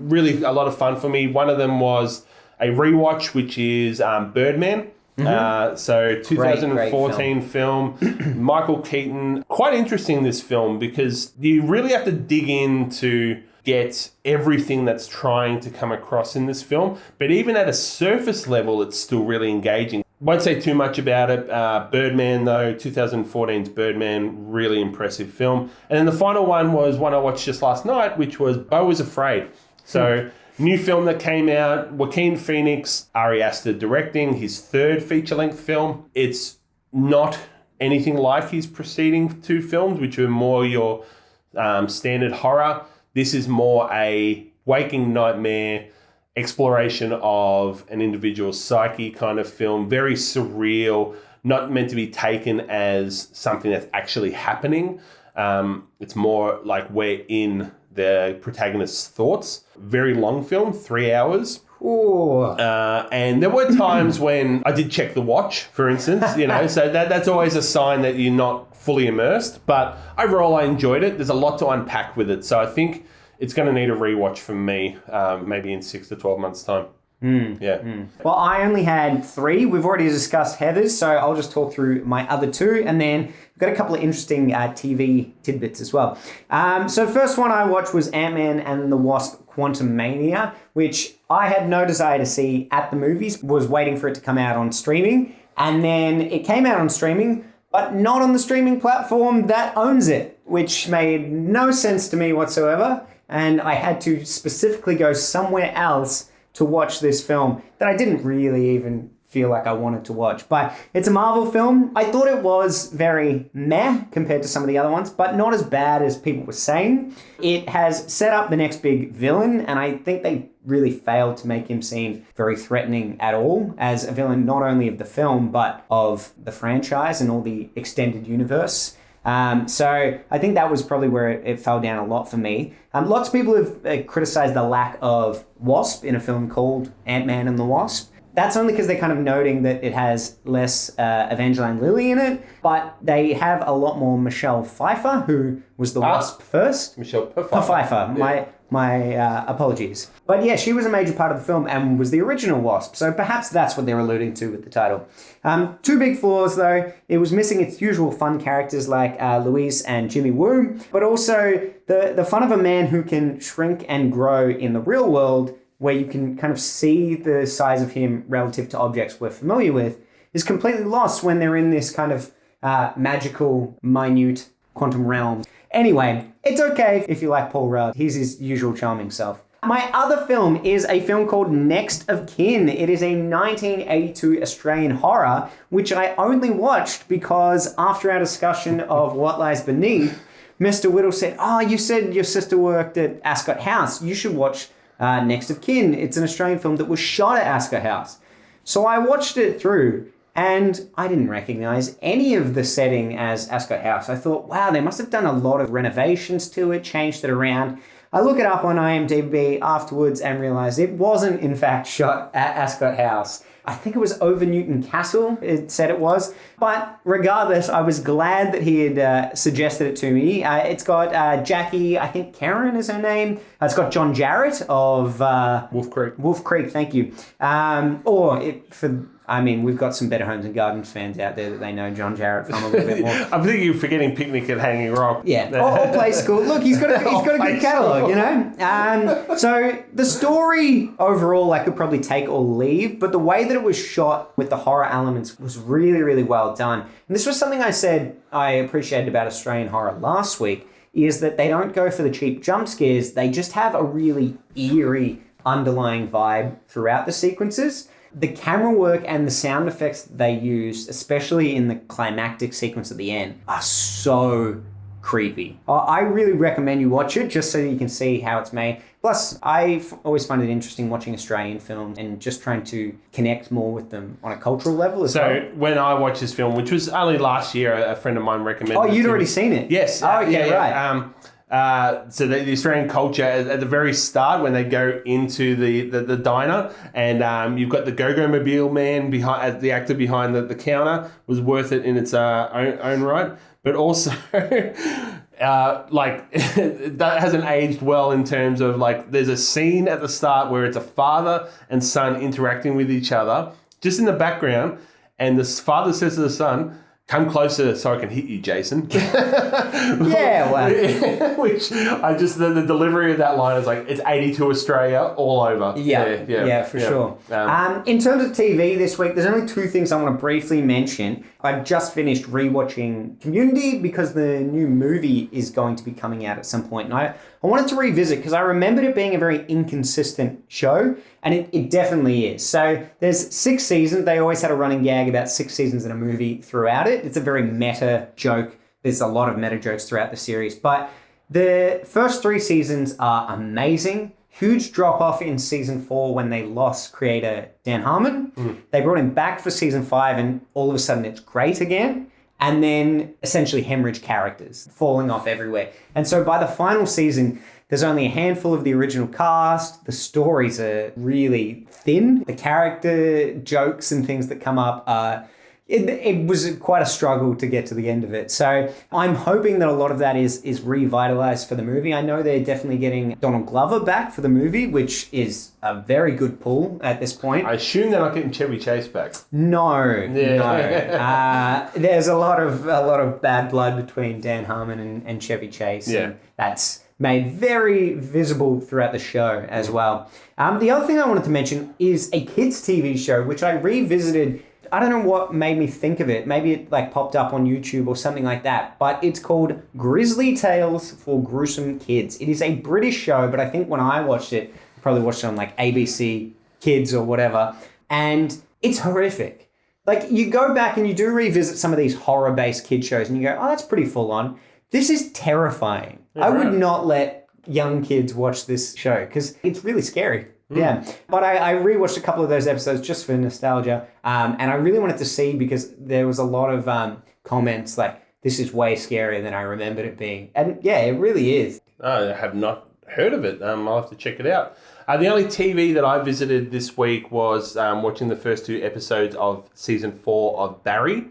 really a lot of fun for me. One of them was a rewatch, which is Birdman. So 2014 great film. Michael Keaton. Quite interesting, this film, because you really have to dig in to get everything that's trying to come across in this film. But even at a surface level, it's still really engaging. Won't say too much about it. Birdman, though, 2014's Birdman, really impressive film. And then the final one was one I watched just last night, which was Beau is Afraid. So, new film that came out, Joaquin Phoenix, Ari Aster directing, his third feature-length film. It's not anything like his preceding two films, which were more your standard horror. This is more a waking nightmare exploration of an individual's psyche kind of film, very surreal, not meant to be taken as something that's actually happening. It's more like we're in the protagonist's thoughts. Very long film, 3 hours. Ooh. And there were times when I did check the watch, for instance, so that's always a sign that you're not fully immersed. But overall, I enjoyed it. There's a lot to unpack with it. So I think it's going to need a rewatch from me, maybe in 6 to 12 months' time. Well, I only had 3. We've already discussed Heather's, so I'll just talk through my other 2, and then we've got a couple of interesting TV tidbits as well. So first one I watched was Ant-Man and the Wasp: Quantumania, which I had no desire to see at the movies, was waiting for it to come out on streaming, and then it came out on streaming, but not on the streaming platform that owns it, which made no sense to me whatsoever, and I had to specifically go somewhere else to watch this film that I didn't really even feel like I wanted to watch. But it's a Marvel film. I thought it was very meh compared to some of the other ones, but not as bad as people were saying. It has set up the next big villain, and I think they really failed to make him seem very threatening at all as a villain, not only of the film, but of the franchise and all the extended universe. So I think that was probably where it fell down a lot for me. Lots of people have criticized the lack of Wasp in a film called Ant-Man and the Wasp. That's only because they're kind of noting that it has less Evangeline Lilly in it, but they have a lot more Michelle Pfeiffer, who was the Wasp first. Michelle Pfeiffer. Yeah. My apologies. But yeah, she was a major part of the film and was the original Wasp, so perhaps that's what they're alluding to with the title. 2 big flaws, though. It was missing its usual fun characters like Louise and Jimmy Woo, but also the fun of a man who can shrink and grow in the real world, where you can kind of see the size of him relative to objects we're familiar with, is completely lost when they're in this kind of magical, minute quantum realm. Anyway, it's okay if you like Paul Rudd. He's his usual charming self. My other film is a film called Next of Kin. It is a 1982 Australian horror, which I only watched because after our discussion of What Lies Beneath, Mr. Whittle said, you said your sister worked at Ascot House. You should watch Next of Kin. It's an Australian film that was shot at Ascot House. So I watched it through, and I didn't recognize any of the setting as Ascot House. I thought, wow, they must have done a lot of renovations to it, changed it around. I look it up on IMDb afterwards and realized it wasn't, in fact, shot at Ascot House. I think it was over Newton Castle, it said it was. But regardless, I was glad that he had suggested it to me. It's got Jackie, I think Karen is her name. It's got John Jarrett of... Wolf Creek. Wolf Creek, thank you. We've got some Better Homes and Gardens fans out there that they know John Jarrett from a little bit more. I think you're forgetting Picnic at Hanging Rock. Yeah, or Play School. Look, he's got a good catalogue, So the story overall, I could probably take or leave, but the way that it was shot with the horror elements was really, really well done. And this was something I said I appreciated about Australian horror last week, is that they don't go for the cheap jump scares. They just have a really eerie underlying vibe throughout the sequences. The camera work and the sound effects that they use, especially in the climactic sequence at the end, are so creepy. I really recommend you watch it just so you can see how it's made. Plus, I always find it interesting watching Australian films and just trying to connect more with them on a cultural level as well. So when I watched this film, which was only last year, a friend of mine recommended it. Oh, you'd already seen it? Yes. Oh, okay, right. So the Australian culture at the very start when they go into the diner and you've got the Go-Go Mobile man behind the actor behind the counter was worth it in its own right, but also that hasn't aged well in terms of there's a scene at the start where it's a father and son interacting with each other just in the background, and the father says to the son, "Come closer so I can hit you, Jason." Yeah, well. Which I just, the delivery of that line is it's 82 Australia all over. Yeah, for sure. In terms of TV this week, there's only 2 things I want to briefly mention. I've just finished rewatching Community because the new movie is going to be coming out at some point. And I wanted to revisit because I remembered it being a very inconsistent show, and it definitely is. So there's 6 seasons. They always had a running gag about 6 seasons in a movie throughout it. It's a very meta joke. There's a lot of meta jokes throughout the series. But the first 3 seasons are amazing. Huge drop off in season 4 when they lost creator Dan Harmon. They brought him back for season 5 and all of a sudden it's great again. and then essentially hemorrhage characters falling off everywhere. And so by the final season, there's only a handful of the original cast. The stories are really thin. The character jokes and things that come up are... It was quite a struggle to get to the end of it. So I'm hoping that a lot of that is revitalized for the movie. I know they're definitely getting Donald Glover back for the movie, which is a very good pull at this point. I assume they're not getting Chevy Chase back. No. There's a lot of bad blood between Dan Harmon and Chevy Chase. Yeah. And that's made very visible throughout the show as well. The other thing I wanted to mention is a kids' TV show, which I revisited. I don't know what made me think of it. Maybe it popped up on YouTube or something like that. But it's called Grizzly Tales for Gruesome Kids. It is a British show, but I think when I watched it, I probably watched it on ABC Kids or whatever. And it's horrific. You go back and you do revisit some of these horror-based kid shows and you go, oh, that's pretty full on. This is terrifying. I would not let young kids watch this show because it's really scary. Yeah, but I rewatched a couple of those episodes just for nostalgia, and I really wanted to see because there was a lot of comments this is way scarier than I remembered it being. And yeah, it really is. I have not heard of it. I'll have to check it out. The only TV that I visited this week was watching the first 2 episodes of season 4 of Barry.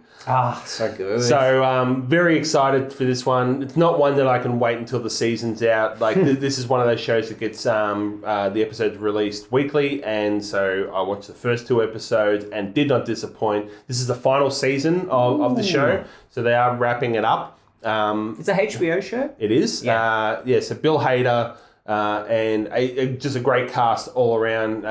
So good. So very excited for this one. It's not one that I can wait until the season's out. This is one of those shows that gets the episodes released weekly, and so I watched the first 2 episodes and did not disappoint. This is the final season of the show, so they are wrapping it up. It's a HBO show? It is. Yeah. So Bill Hader, and just a great cast all around.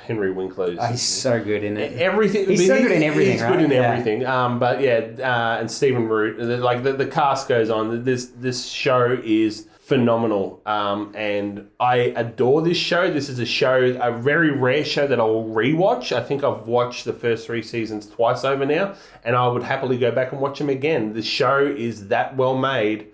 Henry Winkler. He's so good in it. Everything. He's so good in everything, He's right? good in everything. And Stephen Root. The cast goes on. This show is phenomenal. And I adore this show. This is a very rare show that I'll rewatch. I think I've watched the first 3 seasons twice over now, and I would happily go back and watch them again. The show is that well made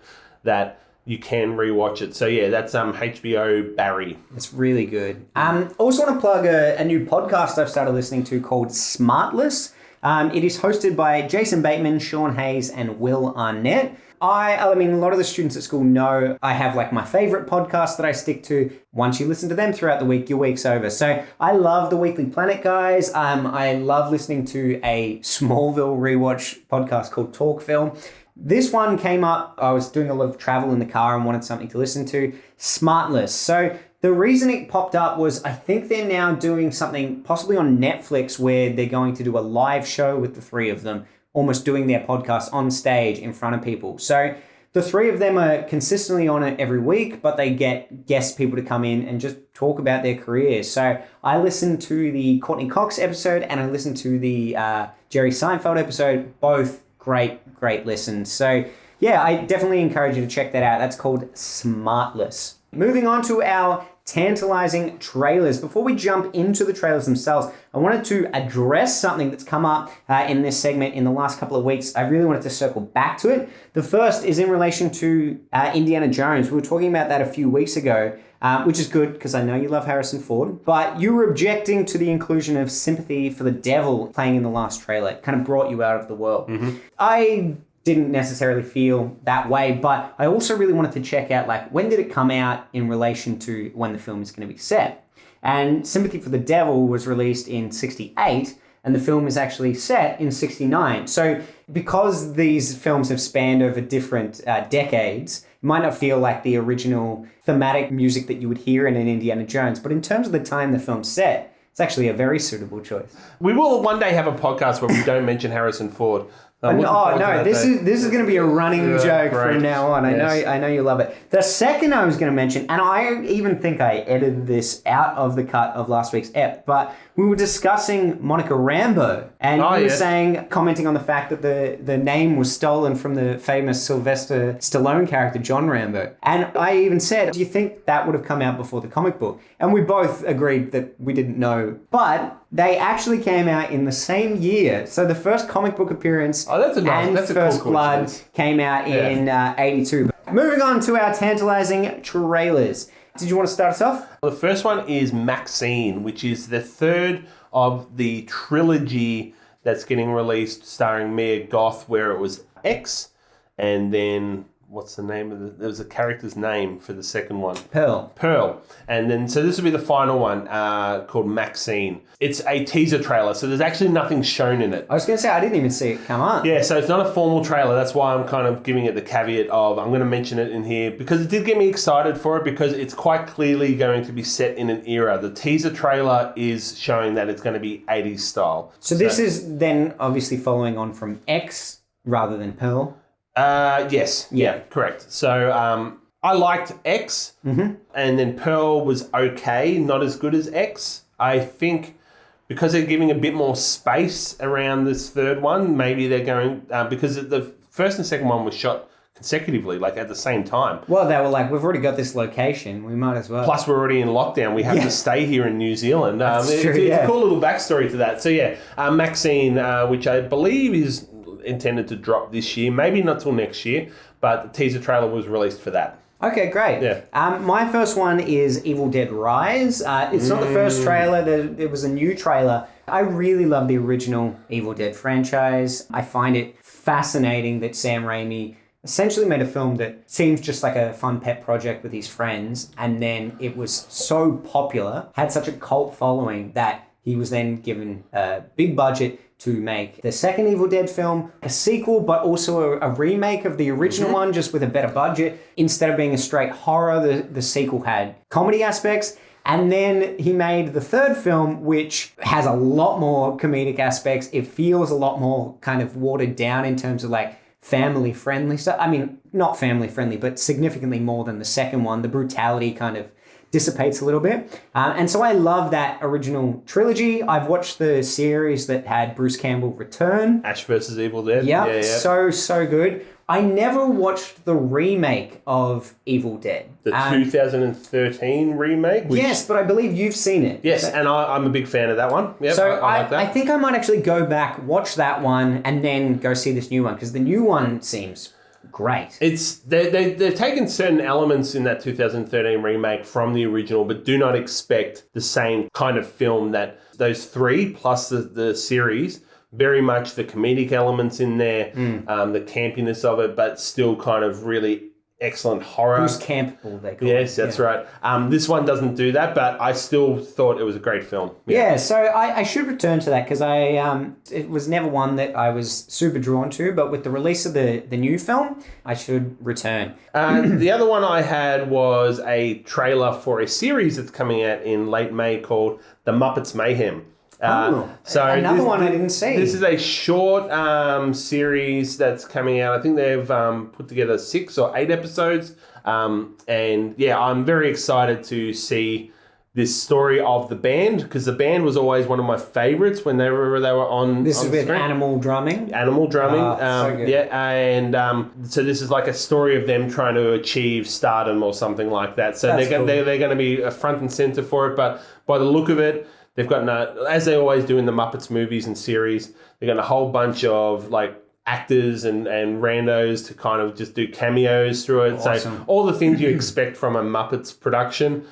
that you can rewatch it. So yeah, that's HBO Barry. It's really good. Also want to plug a new podcast I've started listening to called Smartless. It is hosted by Jason Bateman, Sean Hayes, and Will Arnett. I mean, a lot of the students at school know I have my favorite podcast that I stick to. Once you listen to them throughout the week, your week's over. So I love the Weekly Planet guys. I love listening to a Smallville rewatch podcast called Talk Film. This one came up, I was doing a lot of travel in the car and wanted something to listen to. Smartless. So the reason it popped up was I think they're now doing something possibly on Netflix where they're going to do a live show with the 3 of them, almost doing their podcast on stage in front of people. So the 3 of them are consistently on it every week, but they get guest people to come in and just talk about their careers. So I listened to the Courtney Cox episode and I listened to the Jerry Seinfeld episode, both great listens. So yeah, I definitely encourage you to check that out. That's called Smartless. Moving on to our tantalizing trailers. Before we jump into the trailers themselves, I wanted to address something that's come up in this segment in the last couple of weeks. I really wanted to circle back to it. The first is in relation to Indiana Jones. We were talking about that a few weeks ago, which is good because I know you love Harrison Ford, but you were objecting to the inclusion of Sympathy for the Devil playing in the last trailer. It kind of brought you out of the world. Mm-hmm. I didn't necessarily feel that way, but I also really wanted to check out when did it come out in relation to when the film is going to be set. And Sympathy for the Devil was released in 1968 and the film is actually set in 1969. So because these films have spanned over different decades, it might not feel like the original thematic music that you would hear in an Indiana Jones, but in terms of the time the film's set, it's actually a very suitable choice. We will one day have a podcast where we don't mention Harrison Ford. This is going to be a running joke from now on. I know you love it. The second I was going to mention, and I even think I edited this out of the cut of last week's ep, but we were discussing Monica Rambeau, and you were commenting on the fact that the name was stolen from the famous Sylvester Stallone character, John Rambo. And I even said, do you think that would have come out before the comic book? And we both agreed that we didn't know. But they actually came out in the same year. So the first comic book appearance and First Blood came out in 82. Moving on to our tantalizing trailers. Did you want to start us off? The first one is Maxine, which is the third of the trilogy that's getting released starring Mia Goth, where it was X, and then what's the name of there was a character's name for the second one. Pearl. And then, so this will be the final one, called Maxine. It's a teaser trailer, so there's actually nothing shown in it. I was going to say, I didn't even see it come up. Yeah, so it's not a formal trailer. That's why I'm kind of giving it the caveat of, I'm going to mention it in here, because it did get me excited for it, because it's quite clearly going to be set in an era. The teaser trailer is showing that it's going to be 80s style. So this is then obviously following on from X rather than Pearl. Yes. Yeah, correct. So I liked X, and then Pearl was okay, not as good as X. I think because they're giving a bit more space around this third one, maybe they're going, because the first and second one was shot consecutively, like at the same time. Well, they were like, we've already got this location, we might as well. Plus, we're already in lockdown. We have to stay here in New Zealand. It's a cool little backstory to that. So yeah, Maxine, which I believe is intended to drop this year, maybe not till next year, but the teaser trailer was released for that. Okay, great. Yeah. My first one is Evil Dead Rise. It's not the first trailer. There was a new trailer. I really love the original Evil Dead franchise. I find it fascinating that Sam Raimi essentially made a film that seems just like a fun pet project with his friends, and then it was so popular, had such a cult following, that he was then given a big budget to make the second Evil Dead film, a sequel, but also a remake of the original one, just with a better budget. Instead of being a straight horror, the sequel had comedy aspects. And then he made the third film, which has a lot more comedic aspects. It feels a lot more kind of watered down in terms of like family-friendly stuff. I mean, not family-friendly, but significantly more than the second one. The brutality kind of dissipates a little bit. And so I love that original trilogy. I've watched the series that had Bruce Campbell return. Ash vs. Evil Dead. Yeah, so good. I never watched the remake of Evil Dead. The 2013 remake? Yes, but I believe you've seen it. Yes, and I'm a big fan of that one. Yep, so I like that. I think I might actually go back, watch that one, and then go see this new one, because the new one seems great. They've taken certain elements in that 2013 remake from the original, but do not expect the same kind of film that those three plus the series. Very much the comedic elements in there, the campiness of it, but still kind of really excellent horror. Bruce Campbell, they call Yes, that's right. This one doesn't do that, but I still thought it was a great film. Yeah, so I should return to that, because it was never one that I was super drawn to, but with the release of the new film, I should return. The other one I had was a trailer for a series that's coming out in late May called The Muppets Mayhem. So another one I didn't see. This is a short series that's coming out. I think they've put together 6 or 8 episodes. And yeah, I'm very excited to see this story of the band, because the band was always one of my favorites whenever they were on. This on is with screen. Animal Drumming. So good. Yeah, and so this is like a story of them trying to achieve stardom or something like that. So That's cool. they're going to be front and center for it. But by the look of it, they've got, as they always do in the Muppets movies and series, they've got a whole bunch of like actors and randos to kind of just do cameos through it. Awesome. So all the things you expect from a Muppets production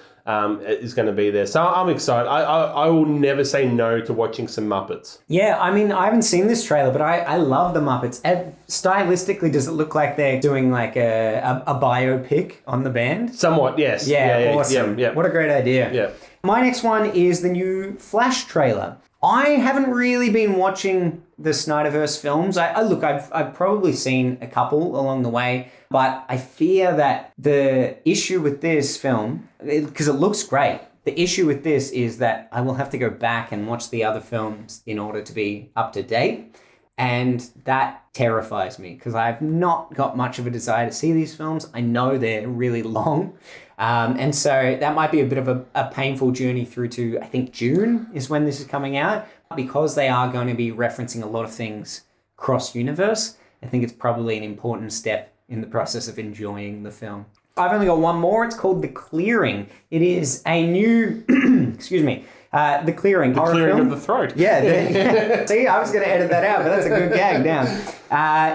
is going to be there. So I'm excited. I will never say no to watching some Muppets. Yeah, I mean, I haven't seen this trailer, but I love the Muppets. Stylistically, does it look like they're doing like a biopic on the band? Somewhat, yes. Yeah, awesome. Yeah. What a great idea. Yeah. My next one is the new Flash trailer. I haven't really been watching the Snyderverse films. I've probably seen a couple along the way, but I fear that the issue with this film, because it looks great, the issue with this is that I will have to go back and watch the other films in order to be up to date. And that terrifies me, because I've not got much of a desire to see these films. I know they're really long. And so that might be a bit of a painful journey through to, I think, June is when this is coming out. Because they are going to be referencing a lot of things cross-universe, I think it's probably an important step in the process of enjoying the film. I've only got one more. It's called The Clearing. It is a new, The Clearing horror Clearing film. of the throat. Yeah. See, I was going to edit that out, but that's a good gag down.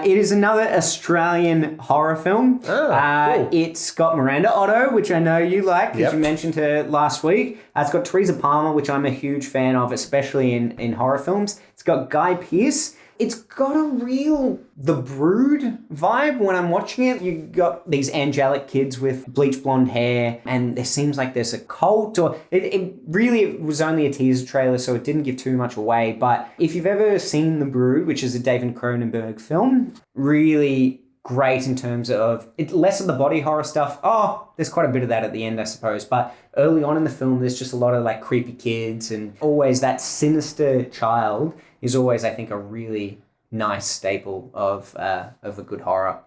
It is another Australian horror film. Cool. It's got Miranda Otto, which I know you like, because you mentioned her last week. It's got Teresa Palmer, which I'm a huge fan of, especially in horror films. It's got Guy Pearce, It's got a real The Brood vibe when I'm watching it. You got these angelic kids with bleach blonde hair, and there seems like there's a cult, or it was only a teaser trailer, so it didn't give too much away. But if you've ever seen The Brood, which is a David Cronenberg film, really great in terms of less of the body horror stuff. Oh, there's quite a bit of that at the end, I suppose. But early on in the film, there's just a lot of like creepy kids, and always that sinister child is always, I think, a really nice staple of a good horror.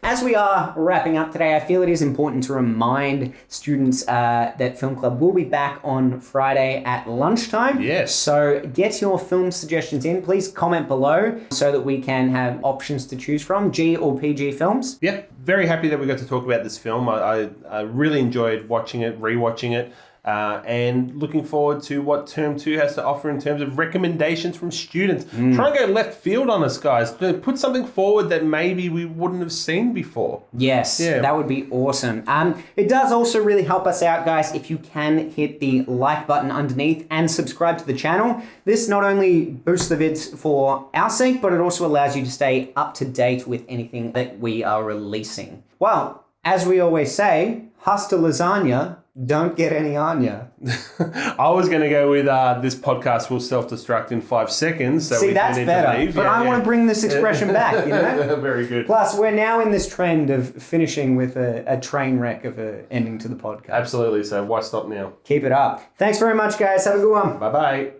As we are wrapping up today, I feel it is important to remind students that Film Club will be back on Friday at lunchtime. Yes. So get your film suggestions in. Please comment below so that we can have options to choose from, G or PG films. Yeah, very happy that we got to talk about this film. I really enjoyed watching it, rewatching it. And looking forward to what Term 2 has to offer in terms of recommendations from students. Try and go left field on us, guys. Put something forward that maybe we wouldn't have seen before. Yes, that would be awesome. It does also really help us out, guys, if you can hit the like button underneath and subscribe to the channel. This not only boosts the vids for our sake, but it also allows you to stay up to date with anything that we are releasing. Well, as we always say, hasta lasagna. Don't get any on ya. I was going to go with this podcast will self-destruct in 5 seconds. So see, that's better. But I want to bring this expression back, you know? Very good. Plus, we're now in this trend of finishing with a train wreck of an ending to the podcast. Absolutely. So why stop now? Keep it up. Thanks very much, guys. Have a good one. Bye-bye.